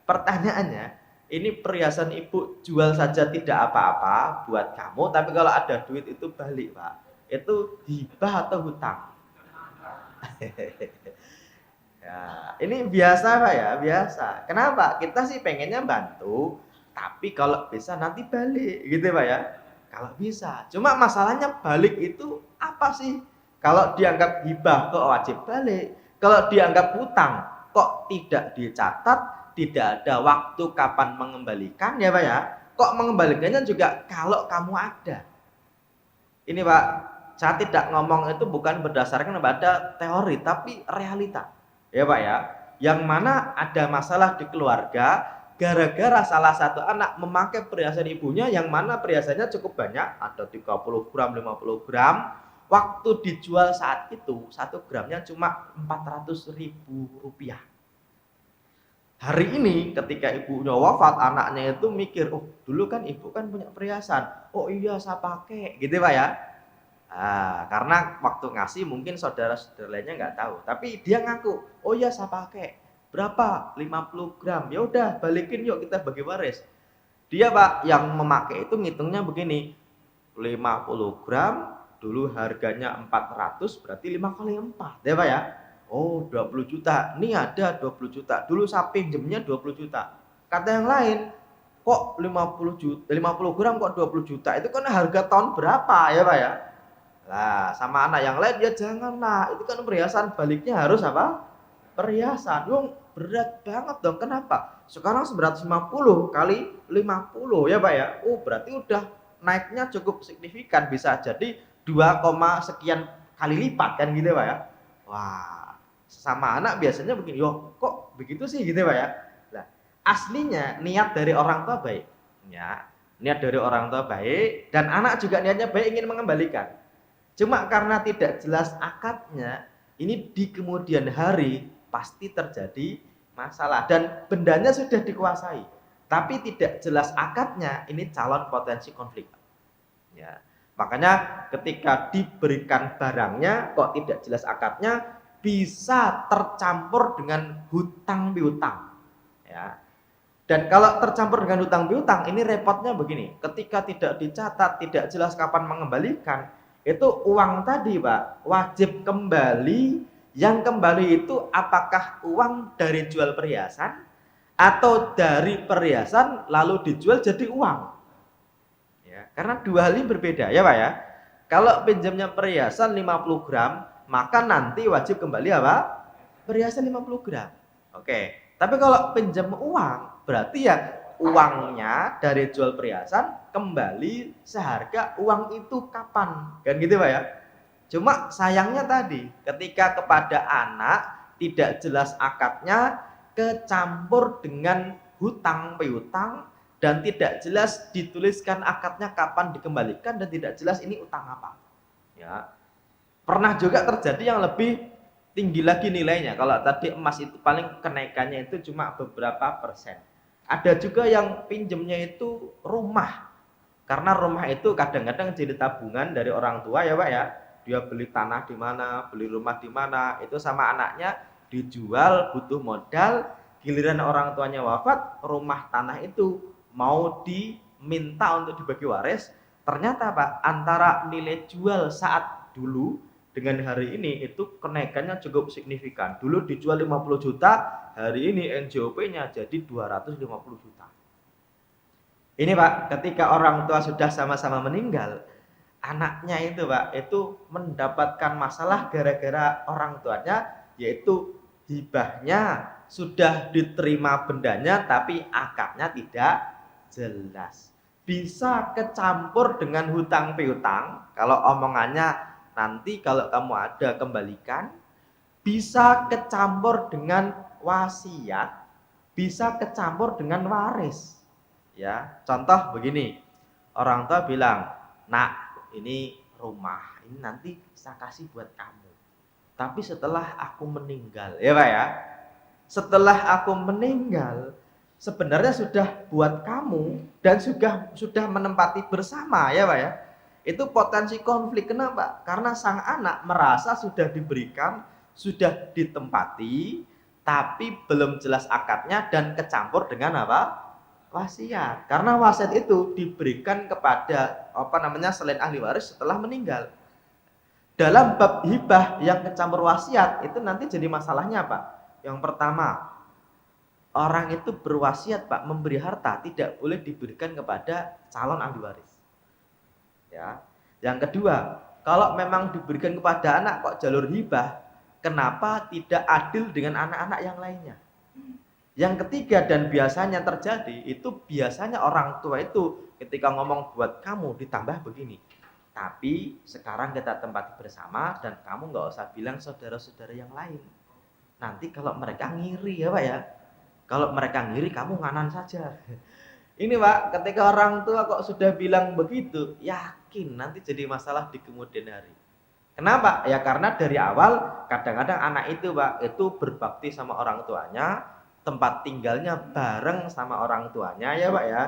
Pertanyaannya, ini perhiasan ibu jual saja tidak apa-apa buat kamu, tapi kalau ada duit itu balik Pak. Itu hibah atau hutang? Ya, ini biasa Pak ya, biasa. Kenapa? Kita sih pengennya bantu, tapi kalau bisa nanti balik, gitu Pak ya. Kalau bisa. Cuma masalahnya balik itu apa sih? Kalau dianggap hibah kok wajib balik. Kalau dianggap hutang kok tidak dicatat, tidak ada waktu kapan mengembalikan ya Pak ya. Kok mengembalikannya juga kalau kamu ada. Ini Pak, saya tidak ngomong itu bukan berdasarkan pada teori, tapi realita. Ya Pak ya, yang mana ada masalah di keluarga, gara-gara salah satu anak memakai perhiasan ibunya, yang mana perhiasannya cukup banyak, ada 30 gram, 50 gram, waktu dijual saat itu, 1 gramnya cuma Rp400.000. Hari ini ketika ibunya wafat, anaknya itu mikir, oh dulu kan ibu kan punya perhiasan, oh iya saya pakai, gitu Pak ya. Karena waktu ngasih mungkin saudara-saudara lainnya nggak tahu, tapi dia ngaku, oh iya saya pakai, berapa? 50 gram, ya udah balikin yuk kita bagi waris. Dia Pak yang memakai itu ngitungnya begini, 50 gram dulu harganya 400 berarti 5 kali 4 ya Pak ya. Oh 20 juta, ini ada 20 juta, dulu saya pinjemnya 20 juta. Kata yang lain, kok 50 juta, 50 gram kok 20 juta, itu kan harga tahun berapa ya Pak ya. Lah sama anak yang lain, ya janganlah, itu kan perhiasan baliknya harus apa? Perhiasan, wong berat banget dong, kenapa? Sekarang 950 kali 50 ya Pak ya, oh berarti udah naiknya cukup signifikan, bisa jadi 2, sekian kali lipat kan gitu Pak ya. Wah, sama anak biasanya begini, yo kok begitu sih gitu Pak ya. Lah, aslinya niat dari orang tua baik, ya, niat dari orang tua baik, dan anak juga niatnya baik ingin mengembalikan. Cuma karena tidak jelas akadnya, ini di kemudian hari pasti terjadi masalah dan bendanya sudah dikuasai. Tapi tidak jelas akadnya, ini calon potensi konflik. Ya. Makanya ketika diberikan barangnya kok tidak jelas akadnya, bisa tercampur dengan hutang piutang. Ya. Dan kalau tercampur dengan hutang piutang, ini repotnya begini. Ketika tidak dicatat, tidak jelas kapan mengembalikan, itu uang tadi Pak wajib kembali. Yang kembali itu apakah uang dari jual perhiasan atau dari perhiasan lalu dijual jadi uang, ya. Karena dua hal ini berbeda ya Pak ya. Kalau pinjamnya perhiasan 50 gram, maka nanti wajib kembali apa? Perhiasan 50 gram. Oke. Tapi kalau pinjam uang, berarti ya uangnya dari jual perhiasan kembali seharga uang itu kapan? Kan gitu Pak ya. Cuma sayangnya tadi, ketika kepada anak tidak jelas akadnya, kecampur dengan hutang piutang, dan tidak jelas dituliskan akadnya kapan dikembalikan, dan tidak jelas ini utang apa. Ya, pernah juga terjadi yang lebih tinggi lagi nilainya. Kalau tadi emas itu paling kenaikannya itu cuma beberapa persen. Ada juga yang pinjemnya itu rumah. Karena rumah itu kadang-kadang jadi tabungan dari orang tua ya Pak ya. Dia beli tanah di mana, beli rumah di mana, itu sama anaknya dijual butuh modal, giliran orang tuanya wafat, rumah tanah itu mau diminta untuk dibagi waris, ternyata Pak, antara nilai jual saat dulu dengan hari ini itu kenaikannya cukup signifikan. Dulu dijual 50 juta, hari ini NJOP-nya jadi 250 juta. Ini Pak, ketika orang tua sudah sama-sama meninggal, anaknya itu Pak, itu mendapatkan masalah gara-gara orang tuanya, yaitu hibahnya sudah diterima bendanya tapi akadnya tidak jelas. Bisa kecampur dengan hutang piutang, kalau omongannya nanti kalau kamu ada kembalikan, bisa kecampur dengan wasiat, bisa kecampur dengan waris. Ya, contoh begini, orang tua bilang, nak ini rumah, ini nanti saya kasih buat kamu, tapi setelah aku meninggal, ya Pak ya, setelah aku meninggal sebenarnya sudah buat kamu dan sudah menempati bersama ya Pak ya. Itu potensi konflik. Kenapa? Karena sang anak merasa sudah diberikan, sudah ditempati, tapi belum jelas akadnya dan kecampur dengan apa? Wasiat. Karena wasiat itu diberikan kepada selain ahli waris setelah meninggal. Dalam bab hibah yang kecampur wasiat itu nanti jadi masalahnya Pak. Yang pertama, orang itu berwasiat Pak, memberi harta tidak boleh diberikan kepada calon ahli waris. Ya. Yang kedua, kalau memang diberikan kepada anak kok jalur hibah, kenapa tidak adil dengan anak-anak yang lainnya? Yang ketiga dan biasanya terjadi itu biasanya orang tua itu ketika ngomong buat kamu ditambah begini. Tapi sekarang kita tempati bersama dan kamu nggak usah bilang saudara-saudara yang lain. Nanti kalau mereka ngiri ya Pak ya. Kalau mereka ngiri kamu nganan saja. Ini Pak, ketika orang tua kok sudah bilang begitu, yakin nanti jadi masalah di kemudian hari. Kenapa? Ya karena dari awal kadang-kadang anak itu Pak, itu berbakti sama orang tuanya, tempat tinggalnya bareng sama orang tuanya ya Pak ya.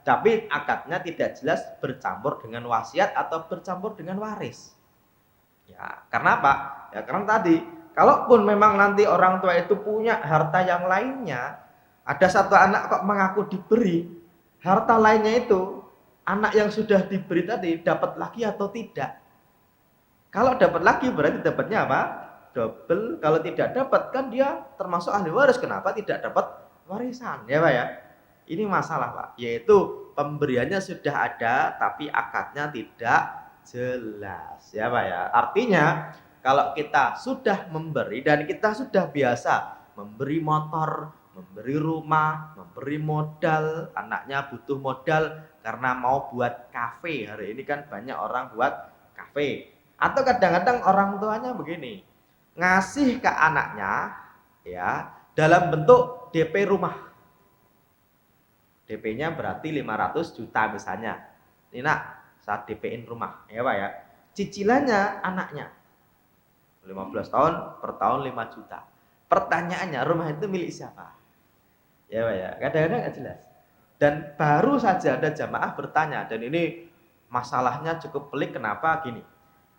Tapi akadnya tidak jelas bercampur dengan wasiat atau bercampur dengan waris. Ya, karena apa? Ya karena tadi, kalaupun memang nanti orang tua itu punya harta yang lainnya, ada satu anak kok mengaku diberi, harta lainnya itu anak yang sudah diberi tadi dapat lagi atau tidak? Kalau dapat lagi berarti dapatnya apa? Double. Kalau tidak dapat kan dia termasuk ahli waris, kenapa tidak dapat warisan ya Pak ya. Ini masalah Pak, yaitu pemberiannya sudah ada tapi akadnya tidak jelas ya Pak ya. Artinya kalau kita sudah memberi dan kita sudah biasa memberi motor, memberi rumah, memberi modal, anaknya butuh modal karena mau buat kafe, hari ini kan banyak orang buat kafe. Atau kadang-kadang orang tuanya begini, ngasih ke anaknya ya dalam bentuk DP rumah. DP-nya berarti 500 juta misalnya. Ini nak, saat DP-in rumah ya Pak ya. Cicilannya anaknya 15 tahun per tahun 5 juta. Pertanyaannya, rumah itu milik siapa? Ya Pak ya, kadang-kadang nggak jelas. Dan baru saja ada jamaah bertanya, dan ini masalahnya cukup pelik. Kenapa gini?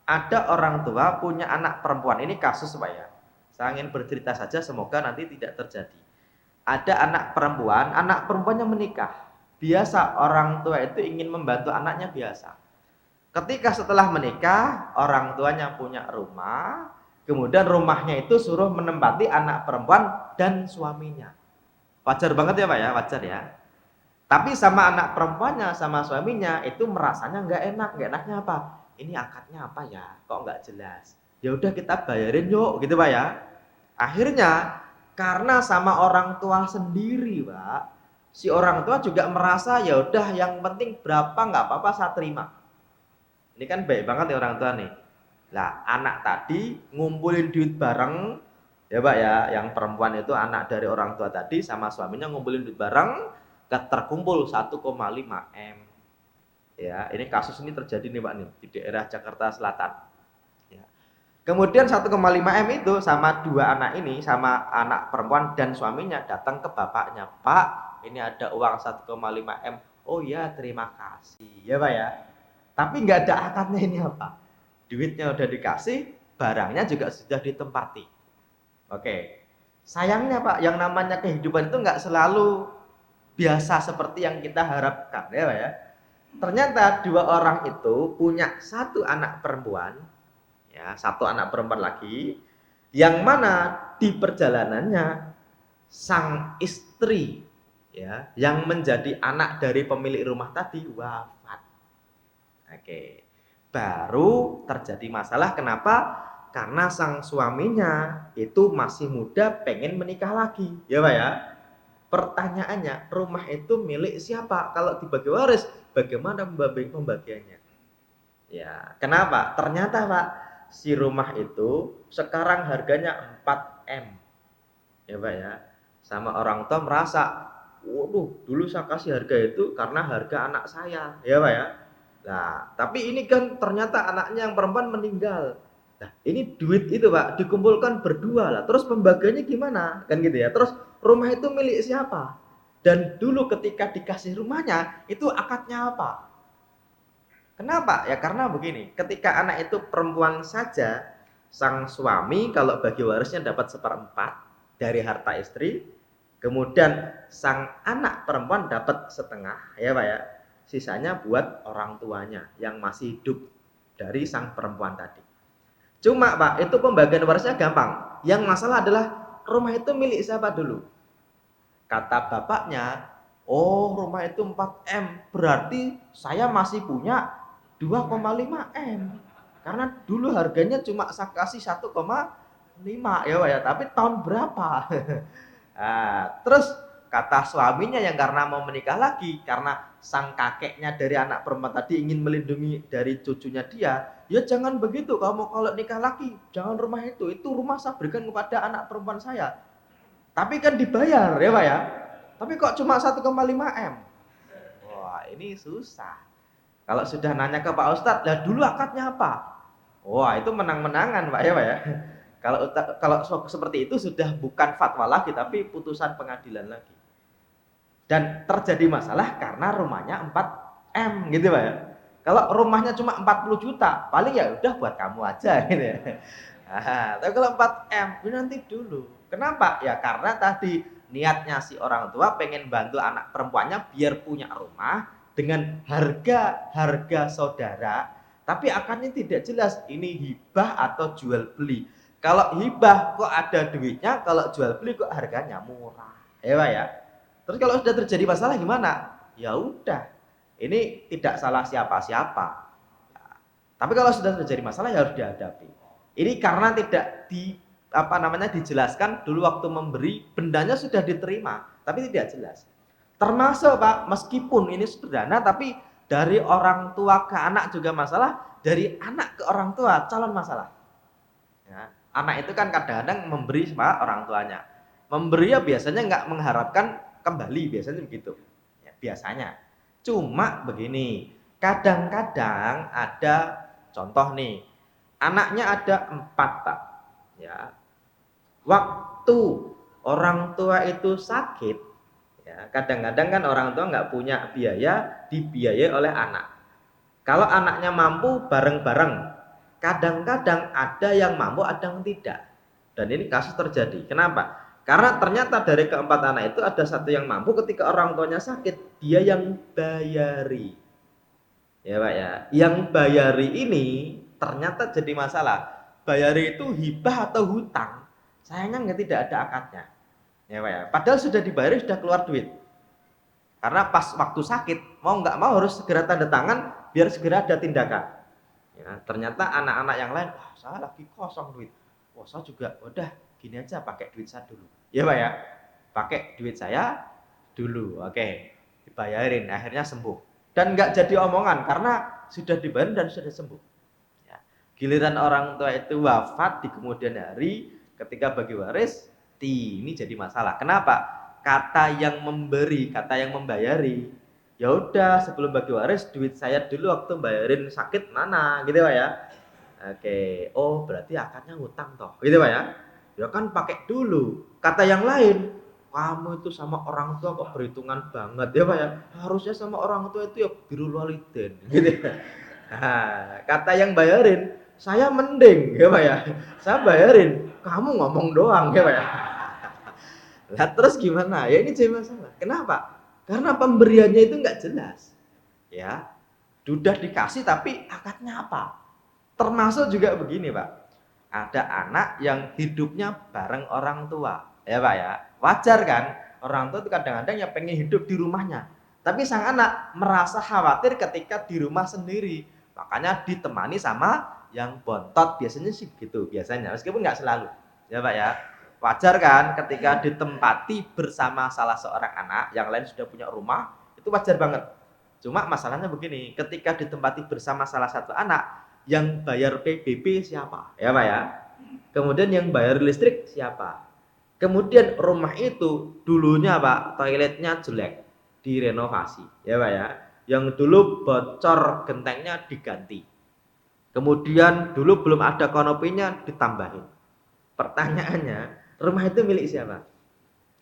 Ada orang tua punya anak perempuan, ini kasus Pak ya. Saya ingin bercerita saja, semoga nanti tidak terjadi. Ada anak perempuannya menikah. Biasa orang tua itu ingin membantu anaknya biasa. Ketika setelah menikah, orang tuanya punya rumah, kemudian rumahnya itu suruh menempati anak perempuan dan suaminya. Wajar banget ya Pak ya, wajar ya. Tapi sama anak perempuannya, sama suaminya itu merasanya nggak enak. Nggak enaknya apa? Ini akadnya apa ya? Kok nggak jelas? Ya udah kita bayarin yuk, gitu Pak ya. Akhirnya karena sama orang tua sendiri, Pak, si orang tua juga merasa ya udah yang penting berapa nggak apa-apa saya terima. Ini kan baik banget ya orang tua nih. Lah, anak tadi ngumpulin duit bareng, ya Pak ya, yang perempuan itu anak dari orang tua tadi sama suaminya ngumpulin duit bareng, terkumpul 1,5 M. Ya, ini kasus ini terjadi nih Pak nih di daerah Jakarta Selatan. Ya. Kemudian 1,5 M itu sama dua anak ini, sama anak perempuan dan suaminya datang ke bapaknya. Pak, ini ada uang 1,5 M. Oh ya, terima kasih. Ya Pak ya. Tapi nggak ada akadnya ini apa. Duitnya udah dikasih, barangnya juga sudah ditempati. Oke. Sayangnya Pak, yang namanya kehidupan itu nggak selalu biasa seperti yang kita harapkan ya Pak ya. Ternyata dua orang itu punya satu anak perempuan, ya, satu anak perempuan lagi, yang mana di perjalanannya sang istri, ya, yang menjadi anak dari pemilik rumah tadi wafat. Oke, baru terjadi masalah. Kenapa? Karena sang suaminya itu masih muda, pengen menikah lagi, ya Pak ya. Pertanyaannya, rumah itu milik siapa? Kalau dibagi waris, bagaimana pembagiannya? Ya, kenapa? Ternyata Pak, si rumah itu sekarang harganya 4 M. Ya Pak ya. Sama orang tua merasa, waduh, dulu saya kasih harga itu karena harga anak saya, ya Pak ya. Nah, tapi ini kan ternyata anaknya yang perempuan meninggal. Nah, ini duit itu Pak dikumpulkan berdua lah. Terus pembagiannya gimana? Kan gitu ya. Terus rumah itu milik siapa? Dan dulu ketika dikasih rumahnya, itu akadnya apa? Kenapa? Ya karena begini, ketika anak itu perempuan saja, sang suami kalau bagi warisnya dapat 1/4 dari harta istri, kemudian sang anak perempuan dapat setengah, ya Pak ya. Sisanya buat orang tuanya yang masih hidup dari sang perempuan tadi. Cuma Pak, itu pembagian warisnya gampang. Yang masalah adalah rumah itu milik siapa dulu? Kata bapaknya, oh rumah itu 4 M, berarti saya masih punya 2,5 M. Karena dulu harganya cuma saya kasih 1,5 ya Pak ya, tapi tahun berapa? Nah, terus kata suaminya yang karena mau menikah lagi, karena sang kakeknya dari anak perempuan tadi ingin melindungi dari cucunya dia, ya jangan begitu, kamu kalau nikah lagi, jangan rumah itu rumah saya berikan kepada anak perempuan saya. Tapi kan dibayar ya Pak ya. Tapi kok cuma 1,5 M? Wah ini susah. Kalau sudah nanya ke Pak Ustadz, lah dulu akadnya apa? Wah itu menang-menangan Pak ya. Kalau seperti itu sudah bukan fatwa lagi, tapi putusan pengadilan lagi. Dan terjadi masalah karena rumahnya 4 M gitu Pak ya. Kalau rumahnya cuma 40 juta, paling ya udah buat kamu aja gitu ya. Nah, tapi kalau 4 M, ini nanti dulu. Kenapa? Ya karena tadi niatnya si orang tua pengen bantu anak perempuannya biar punya rumah dengan harga saudara, tapi akadnya tidak jelas ini hibah atau jual beli. Kalau hibah kok ada duitnya, kalau jual beli kok harganya murah. Ya Pak ya. Terus kalau sudah terjadi masalah gimana? Ya udah, ini tidak salah siapa-siapa. Nah, tapi kalau sudah terjadi masalah ya harus dihadapi. Ini karena tidak dijelaskan dulu waktu memberi, bendanya sudah diterima, tapi tidak jelas. Termasuk Pak, meskipun ini sederhana, tapi dari orang tua ke anak juga masalah, dari anak ke orang tua calon masalah. Ya, anak itu kan kadang-kadang memberi sama orang tuanya. Memberi ya biasanya nggak mengharapkan kembali, biasanya begitu. Ya, biasanya. Cuma begini, kadang-kadang ada contoh nih, anaknya ada 4 Pak. Ya, waktu orang tua itu sakit, ya kadang-kadang kan orang tua nggak punya biaya, dibiayai oleh anak. Kalau anaknya mampu bareng-bareng, kadang-kadang ada yang mampu, ada yang tidak. Dan ini kasus terjadi. Kenapa? Karena ternyata dari keempat anak itu ada satu yang mampu, ketika orang tuanya sakit, dia yang bayari. Ya Pak ya. Yang bayari ini ternyata jadi masalah. Bayari itu hibah atau hutang. Sayangnya tidak ada akadnya. Ya Pak ya. Padahal sudah dibayar, sudah keluar duit. Karena pas waktu sakit, mau nggak mau harus segera tanda tangan biar segera ada tindakan. Ya, ternyata anak-anak yang lain, wah saya lagi kosong duit. Wah saya juga, udah gini aja pakai duit saya dulu. Ya Pak ya, pakai duit saya dulu. Oke, dibayarin, akhirnya sembuh. Dan nggak jadi omongan karena sudah dibayar dan sudah sembuh. Ya. Giliran orang tua itu wafat di kemudian hari, ketika bagi waris, ini jadi masalah. Kenapa? Kata yang memberi, kata yang membayari, ya udah sebelum bagi waris duit saya dulu waktu bayarin sakit mana gitu Pak ya. Oke, oh berarti akadnya ngutang toh gitu Pak ya. Ya kan pakai dulu. Kata yang lain, kamu itu sama orang tua kok perhitungan banget ya Pak ya. Harusnya sama orang tua itu ya birrul walidain gitu ya. Nah, kata yang bayarin, saya mending ya Pak ya. Saya bayarin, kamu ngomong doang ya Pak ya. Lah terus gimana? Ya ini jadi masalah. Kenapa? Karena pemberiannya itu nggak jelas. Ya, sudah dikasih tapi akadnya apa? Termasuk juga begini, Pak. Ada anak yang hidupnya bareng orang tua. Ya, Pak ya. Wajar kan? Orang tua itu kadang-kadang ya pengen hidup di rumahnya. Tapi sang anak merasa khawatir ketika di rumah sendiri. Makanya ditemani sama yang bontot. Biasanya sih gitu, biasanya. Meskipun nggak selalu. Ya, Pak ya. Wajar kan ketika ditempati bersama salah seorang anak, yang lain sudah punya rumah, itu wajar banget. Cuma masalahnya begini, ketika ditempati bersama salah satu anak, yang bayar PBB siapa? Ya Pak ya. Kemudian yang bayar listrik siapa? Kemudian rumah itu dulunya Pak, toiletnya jelek, direnovasi. Ya Pak ya. Yang dulu bocor gentengnya diganti. Kemudian dulu belum ada konopinya ditambahin. Pertanyaannya, rumah itu milik siapa?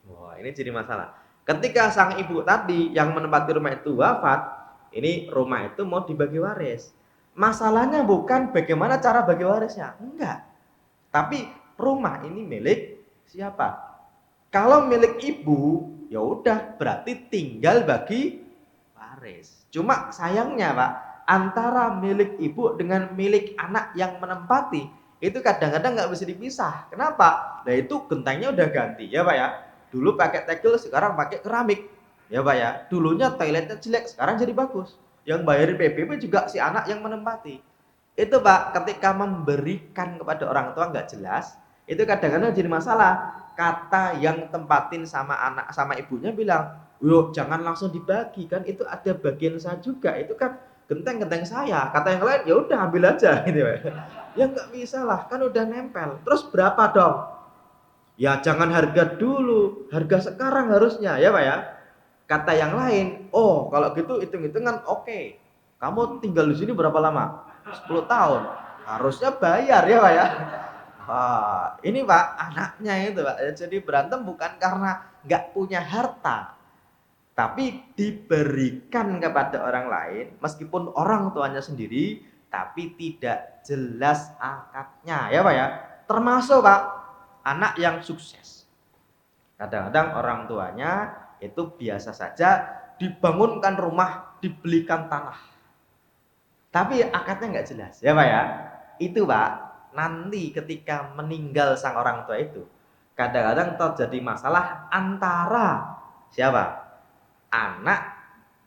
Wah, ini jadi masalah. Ketika sang ibu tadi yang menempati rumah itu wafat, ini rumah itu mau dibagi waris. Masalahnya bukan bagaimana cara bagi warisnya, enggak. Tapi rumah ini milik siapa? Kalau milik ibu, ya udah berarti tinggal bagi waris. Cuma sayangnya, Pak, antara milik ibu dengan milik anak yang menempati itu kadang-kadang nggak bisa dipisah. Kenapa? Nah itu gentengnya udah ganti ya Pak ya. Dulu pakai tegel, sekarang pakai keramik. Ya Pak ya. Dulunya toiletnya jelek, sekarang jadi bagus. Yang bayarin PBB juga si anak yang menempati. Itu Pak, ketika memberikan kepada orang tua nggak jelas, itu kadang-kadang jadi masalah. Kata yang tempatin sama anak sama ibunya bilang, yuk jangan langsung dibagi kan, itu ada bagian saya juga, itu kan genteng-genteng saya. Kata yang lain, ya udah ambil aja gitu ya. Ya nggak bisa lah, kan udah nempel. Terus berapa dong? Ya jangan harga dulu, harga sekarang harusnya ya Pak ya. Kata yang lain, oh kalau gitu hitung-hitungan oke. Kamu tinggal di sini berapa lama? 10 tahun. Harusnya bayar ya Pak ya. Wah, ini Pak, anaknya itu Pak. Jadi berantem bukan karena nggak punya harta, tapi diberikan kepada orang lain, meskipun orang tuanya sendiri, tapi tidak jelas akadnya, ya Pak ya. Termasuk Pak, anak yang sukses. Kadang-kadang orang tuanya itu biasa saja dibangunkan rumah, dibelikan tanah. Tapi akadnya nggak jelas, ya Pak ya. Itu Pak, nanti ketika meninggal sang orang tua itu, kadang-kadang terjadi masalah antara siapa? Anak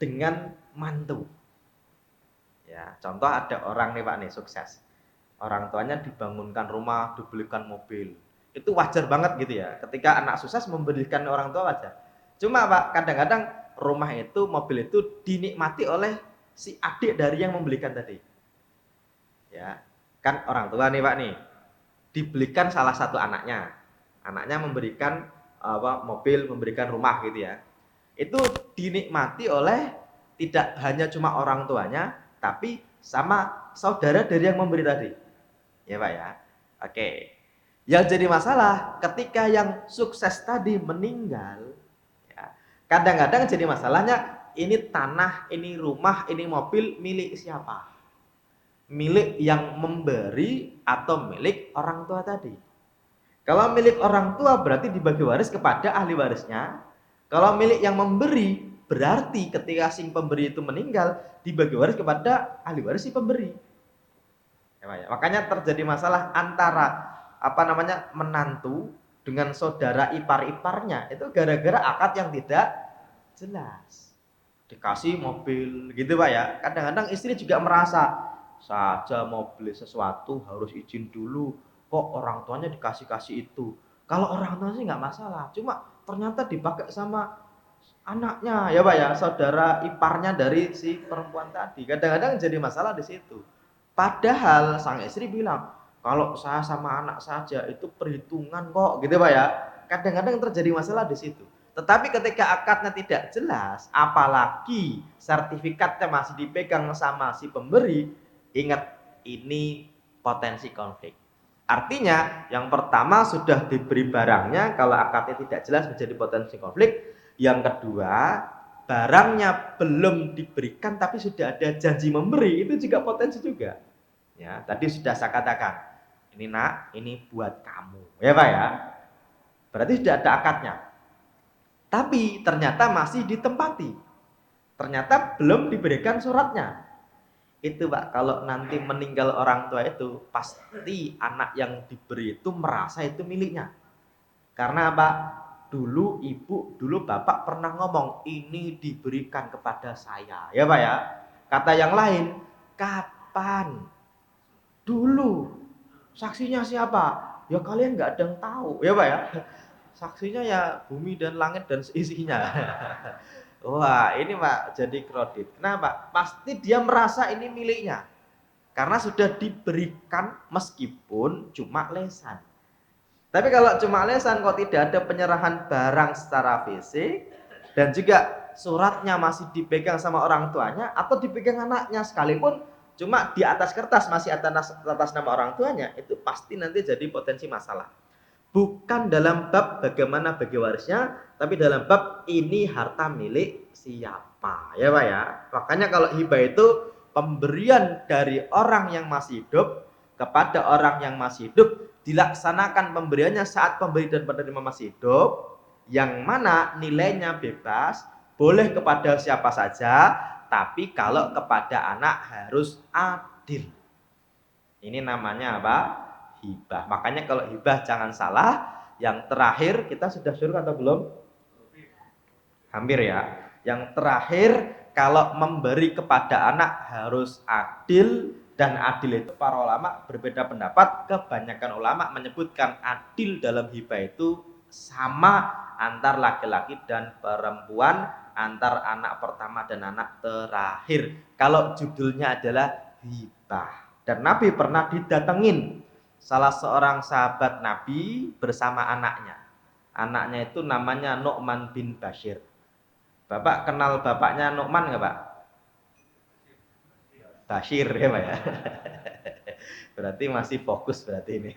dengan mantu. Ya, contoh ada orang nih Pak nih sukses. Orang tuanya dibangunkan rumah, dibelikan mobil. Itu wajar banget gitu ya. Ketika anak sukses memberikan orang tua wajar. Cuma Pak, kadang-kadang rumah itu, mobil itu dinikmati oleh si adik dari yang membelikan tadi. Ya, kan orang tua nih Pak nih, dibelikan salah satu anaknya. Anaknya memberikan mobil, memberikan rumah gitu ya. Itu dinikmati oleh tidak hanya cuma orang tuanya, tapi sama saudara dari yang memberi tadi. Ya Pak ya. Oke. Yang jadi masalah ketika yang sukses tadi meninggal, ya, kadang-kadang jadi masalahnya ini tanah, ini rumah, ini mobil milik siapa? Milik yang memberi atau milik orang tua tadi? Kalau milik orang tua berarti dibagi waris kepada ahli warisnya. Kalau milik yang memberi berarti ketika si pemberi itu meninggal dibagi waris kepada ahli waris si pemberi. Ya, makanya terjadi masalah antara menantu dengan saudara ipar-iparnya itu gara-gara akad yang tidak jelas. dikasih mobil gitu Pak ya. Kadang-kadang istri juga merasa saja mau beli sesuatu harus izin dulu, kok orang tuanya dikasih-kasih itu. Kalau orang tua sih nggak masalah, cuma ternyata dipakai sama anaknya ya Pak ya, saudara iparnya dari si perempuan tadi. Kadang-kadang jadi masalah di situ. Padahal sang istri bilang, kalau saya sama anak saja itu perhitungan kok gitu Pak ya. Kadang-kadang terjadi masalah di situ. Tetapi ketika akadnya tidak jelas, apalagi sertifikatnya masih dipegang sama si pemberi, ingat ini potensi konflik. Artinya yang pertama sudah diberi barangnya, kalau akadnya tidak jelas menjadi potensi konflik. Yang kedua, barangnya belum diberikan tapi sudah ada janji memberi, itu juga potensi juga. Ya, tadi sudah saya katakan, ini nak, ini buat kamu, ya Pak ya. Berarti sudah ada akadnya. Tapi ternyata masih ditempati. Ternyata belum diberikan suratnya. Itu Pak, kalau nanti meninggal orang tua itu, pasti anak yang diberi itu merasa itu miliknya. Karena apa? Dulu ibu, dulu bapak pernah ngomong, ini diberikan kepada saya. Ya Pak ya. Kata yang lain, kapan? Dulu. Saksinya siapa? Ya kalian nggak ada yang tahu. Ya Pak ya. Saksinya ya bumi dan langit dan seisinya. Wah, ini Pak jadi kredit. Kenapa? Pasti dia merasa ini miliknya. Karena sudah diberikan meskipun cuma lesan. Tapi kalau cuma lesan kok tidak ada penyerahan barang secara fisik dan juga suratnya masih dipegang sama orang tuanya atau dipegang anaknya sekalipun cuma di atas kertas masih atas nama orang tuanya, itu pasti nanti jadi potensi masalah. Bukan dalam bab bagaimana bagi warisnya, tapi dalam bab ini harta milik siapa, ya Pak ya. Makanya kalau hibah itu pemberian dari orang yang masih hidup kepada orang yang masih hidup, dilaksanakan pemberiannya saat pemberi dan penerima masih hidup, yang mana nilainya bebas, boleh kepada siapa saja, tapi kalau kepada anak harus adil. Ini namanya apa? Hibah. Makanya kalau hibah jangan salah. Yang terakhir, kita sudah suruh atau belum? Hampir ya. Yang terakhir, kalau memberi kepada anak harus adil. Dan adil itu para ulama berbeda pendapat. Kebanyakan ulama menyebutkan adil dalam hibah itu sama antar laki-laki dan perempuan, antar anak pertama dan anak terakhir. Kalau judulnya adalah hibah. Dan Nabi pernah didatengin salah seorang sahabat Nabi bersama anaknya. Anaknya itu namanya Nu'man bin Bashir. Bapak kenal bapaknya Nu'man nggak Pak? Bashir ya Pak ya. Berarti masih fokus berarti ini.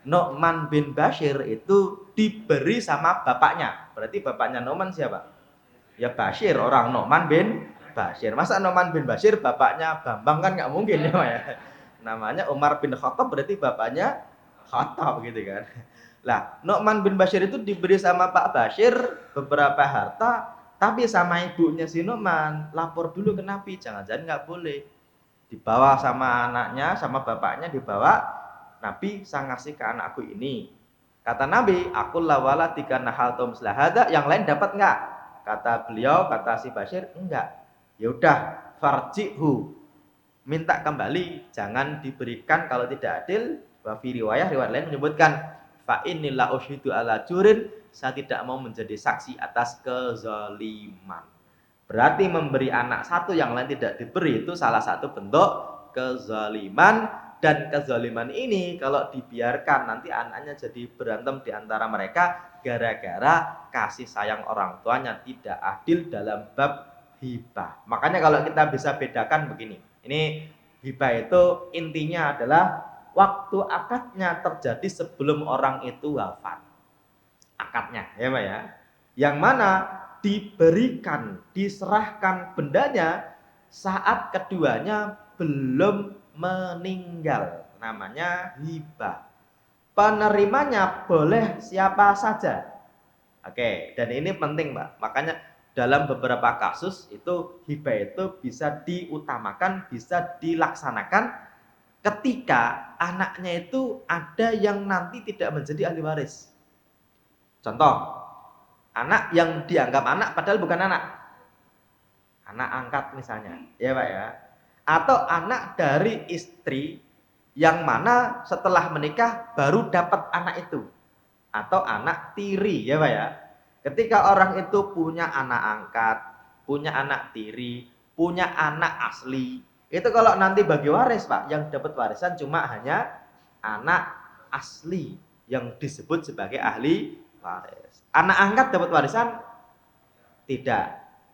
Nu'man bin Bashir itu diberi sama bapaknya. Berarti bapaknya Nu'man siapa? Ya Bashir, orang Nu'man bin Bashir. Masa Nu'man bin Bashir bapaknya Bambang, kan nggak mungkin ya Pak ya. Namanya Umar bin Khattab, berarti bapaknya Khattab gitu kan. Lah, Nu'man bin Bashir itu diberi sama Pak Bashir beberapa harta, tapi sama ibunya si Nu'man lapor dulu ke Nabi, jangan-jangan nggak boleh. Dibawa sama anaknya, sama bapaknya dibawa, Nabi saya ngasih ke anakku ini. Kata Nabi, aku lawala tiga nahal tom selahada, yang lain dapat nggak? Kata beliau, kata si Bashir, enggak. Ya udah, farji'hu, minta kembali, jangan diberikan kalau tidak adil. Wa fi riwayat lain menyebutkan, fa innila ushidu ala jurin, saya tidak mau menjadi saksi atas kezaliman. Berarti memberi anak satu yang lain tidak diberi itu salah satu bentuk kezaliman, dan kezaliman ini kalau dibiarkan nanti anaknya jadi berantem di antara mereka gara-gara kasih sayang orang tuanya tidak adil dalam bab hibah. Makanya kalau kita bisa bedakan begini. Ini hibah itu intinya adalah waktu akadnya terjadi sebelum orang itu wafat. Akadnya, ya Pak ya. Yang mana diberikan, diserahkan bendanya saat keduanya belum meninggal. Namanya hibah. Penerimanya boleh siapa saja. Oke, dan ini penting Pak. Makanya dalam beberapa kasus itu hibah itu bisa diutamakan, bisa dilaksanakan ketika anaknya itu ada yang nanti tidak menjadi ahli waris. Contoh, anak yang dianggap anak padahal bukan anak. anak angkat misalnya, ya Pak ya. Atau anak dari istri yang mana setelah menikah baru dapat anak itu. Atau anak tiri, ya Pak ya. Ketika orang itu punya anak angkat, punya anak tiri, punya anak asli, itu kalau nanti bagi waris Pak, yang dapat warisan cuma hanya anak asli yang disebut sebagai ahli waris. Anak angkat dapat warisan? Tidak.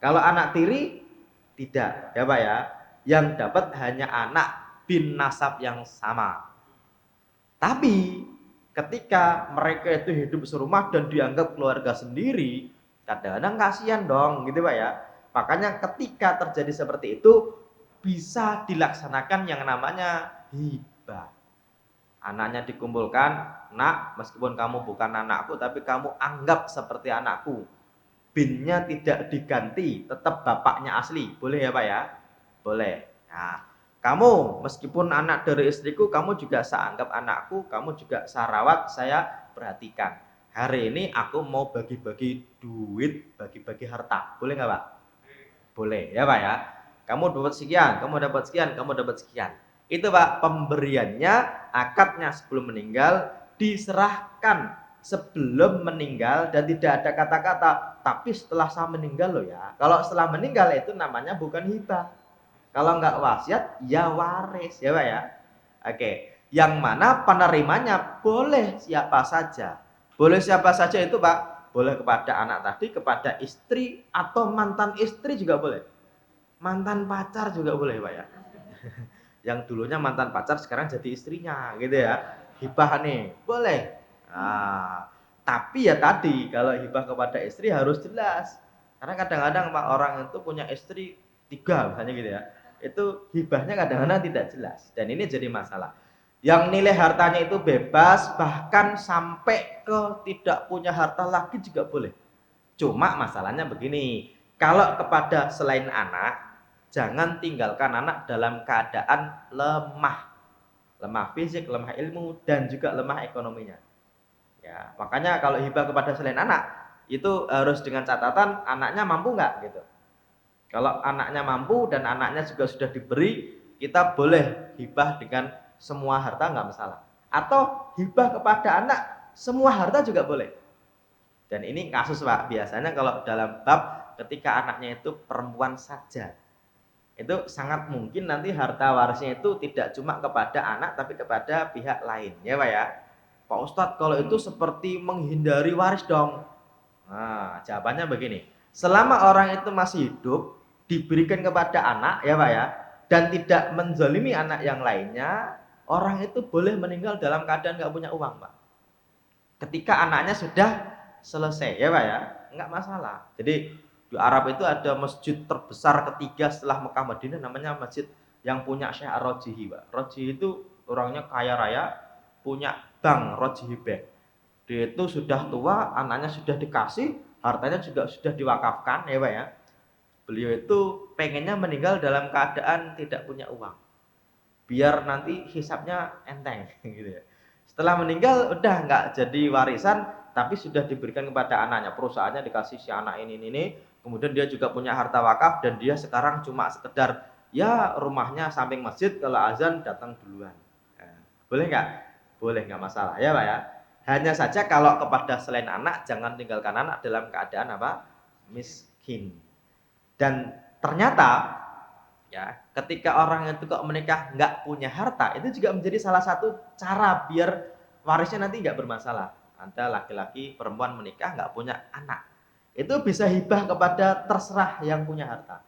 Kalau anak tiri? Tidak, ya Pak ya. Yang dapat hanya anak bin nasab yang sama. Tapi ketika mereka itu hidup serumah dan dianggap keluarga sendiri, kadang-kadang kasihan dong, gitu Pak ya. Makanya ketika terjadi seperti itu, bisa dilaksanakan yang namanya hibah. Anaknya dikumpulkan, nak, meskipun kamu bukan anakku, tapi kamu anggap seperti anakku. Binnya tidak diganti, tetap bapaknya asli. Boleh ya Pak ya? Boleh. Nah, kamu meskipun anak dari istriku, kamu juga saya anggap anakku, kamu juga saya rawat, saya perhatikan. Hari ini aku mau bagi-bagi duit, bagi-bagi harta. Boleh nggak Pak? Boleh ya Pak ya. Kamu dapat sekian, kamu dapat sekian, kamu dapat sekian. Itu Pak, pemberiannya, akadnya sebelum meninggal diserahkan sebelum meninggal dan tidak ada kata-kata tapi setelah saya meninggal loh ya. Kalau setelah meninggal itu namanya bukan hibah. Kalau nggak wasiat ya waris ya Pak ya. Oke, yang mana penerimanya boleh siapa saja. Boleh siapa saja itu Pak, boleh kepada anak tadi, kepada istri atau mantan istri juga boleh. Mantan pacar juga boleh Pak ya. Yang dulunya mantan pacar sekarang jadi istrinya gitu ya. Hibah nih, boleh. Nah, tapi ya tadi kalau hibah kepada istri harus jelas. Karena kadang-kadang Pak orang itu punya istri 3 misalnya gitu ya. Itu hibahnya kadang-kadang tidak jelas dan ini jadi masalah. Yang nilai hartanya itu bebas bahkan sampai ke tidak punya harta lagi juga boleh. Cuma masalahnya begini, kalau kepada selain anak, jangan tinggalkan anak dalam keadaan lemah. Lemah fisik, lemah ilmu, dan juga lemah ekonominya. Ya, makanya kalau hibah kepada selain anak, itu harus dengan catatan anaknya mampu nggak gitu. Kalau anaknya mampu dan anaknya juga sudah diberi, kita boleh hibah dengan semua harta nggak masalah. Atau hibah kepada anak, semua harta juga boleh. Dan ini kasus Pak, biasanya kalau dalam bab ketika anaknya itu perempuan saja, itu sangat mungkin nanti harta warisnya itu tidak cuma kepada anak tapi kepada pihak lain, ya Pak ya. Pak Ustadz kalau itu seperti menghindari waris dong. Nah, jawabannya begini, selama orang itu masih hidup, diberikan kepada anak, ya Pak ya, dan tidak menzalimi anak yang lainnya, orang itu boleh meninggal dalam keadaan nggak punya uang Pak. Ketika anaknya sudah selesai ya Pak ya, nggak masalah. Jadi di Arab itu ada masjid terbesar ketiga setelah Mekah Madinah namanya masjid yang punya Syekh Ar-Rajihi Pak. Rajihi itu orangnya kaya raya, punya bank Rajihi Bank. Dia itu sudah tua, anaknya sudah dikasih, hartanya juga sudah diwakafkan ya Pak ya. Beliau itu pengennya meninggal dalam keadaan tidak punya uang. Biar nanti hisapnya enteng gitu ya. Setelah meninggal udah nggak jadi warisan tapi sudah diberikan kepada anaknya, perusahaannya dikasih si anak ini, kemudian dia juga punya harta wakaf dan dia sekarang cuma sekedar ya rumahnya samping masjid, kalau azan datang duluan. Nah, boleh nggak? Boleh, nggak masalah ya Pak ya. Hanya saja kalau kepada selain anak jangan tinggalkan anak dalam keadaan apa? Miskin. Dan ternyata ya, ketika orang itu kok menikah nggak punya harta, itu juga menjadi salah satu cara biar warisnya nanti nggak bermasalah. Ada laki-laki, perempuan menikah nggak punya anak, itu bisa hibah kepada terserah yang punya harta.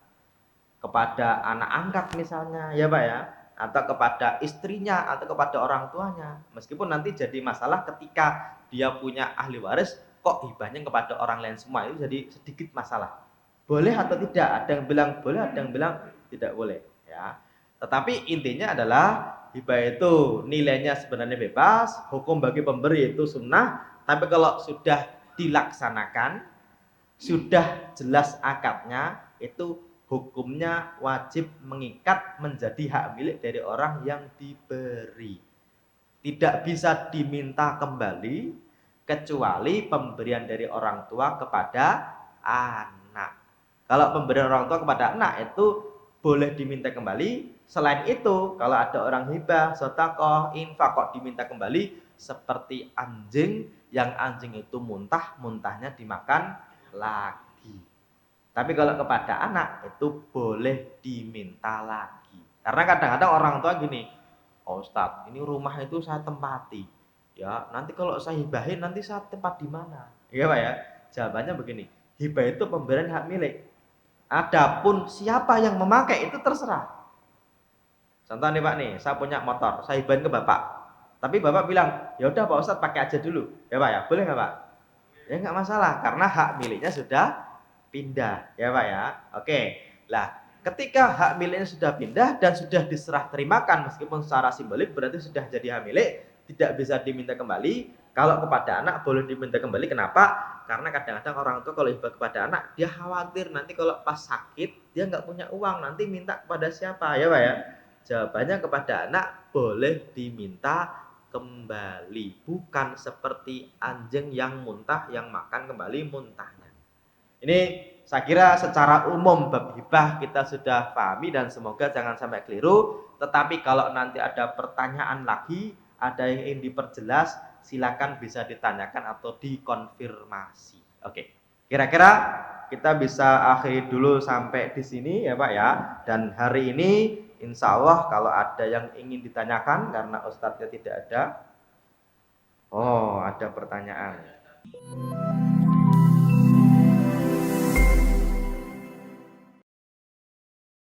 Kepada anak angkat misalnya, ya Pak ya, atau kepada istrinya, atau kepada orang tuanya. Meskipun nanti jadi masalah ketika dia punya ahli waris, kok hibahnya kepada orang lain semua, itu jadi sedikit masalah. Boleh atau tidak? Ada yang bilang boleh, ada yang bilang tidak boleh. Ya. Tetapi intinya adalah hibah itu nilainya sebenarnya bebas, hukum bagi pemberi itu sunnah, tapi kalau sudah dilaksanakan, sudah jelas akadnya, itu hukumnya wajib mengikat menjadi hak milik dari orang yang diberi. Tidak bisa diminta kembali kecuali pemberian dari orang tua kepada anak. Kalau pemberian orang tua kepada anak itu boleh diminta kembali. Selain itu, kalau ada orang hibah, sedekah, infak kok diminta kembali, seperti anjing, yang anjing itu muntah, muntahnya dimakan lagi. Tapi kalau kepada anak itu boleh diminta lagi. Karena kadang-kadang orang tua gini, "Oh Ustadz, ini rumah itu saya tempati. Ya, nanti kalau saya hibahin nanti saya tempat di mana?" Iya Pak ya. Jawabannya begini, hibah itu pemberian hak milik. Adapun siapa yang memakai itu terserah. Contoh nih Pak nih, saya punya motor, saya hibahin ke Bapak. Tapi Bapak bilang, "Ya udah Pak Ustadz pakai aja dulu." Ya Pak ya, boleh nggak Pak? Ya nggak masalah, karena hak miliknya sudah pindah, ya Pak ya. Oke. Lah, ketika hak miliknya sudah pindah dan sudah diserah terimakan meskipun secara simbolik berarti sudah jadi hak milik, tidak bisa diminta kembali. Kalau kepada anak boleh diminta kembali. Kenapa? Karena kadang-kadang orang tua kalau hibah kepada anak, dia khawatir nanti kalau pas sakit dia nggak punya uang, nanti minta kepada siapa, ya Pak ya. Jawabannya kepada anak boleh diminta kembali, bukan seperti anjing yang muntah yang makan kembali muntahnya. Ini saya kira secara umum bab hibah kita sudah pahami dan semoga jangan sampai keliru. Tetapi kalau nanti ada pertanyaan lagi, ada yang ingin diperjelas, silakan bisa ditanyakan atau dikonfirmasi. Oke, kira-kira kita bisa akhiri dulu sampai di sini ya Pak ya. Dan hari ini insya Allah kalau ada yang ingin ditanyakan karena Ustadznya tidak ada. Oh, ada pertanyaan.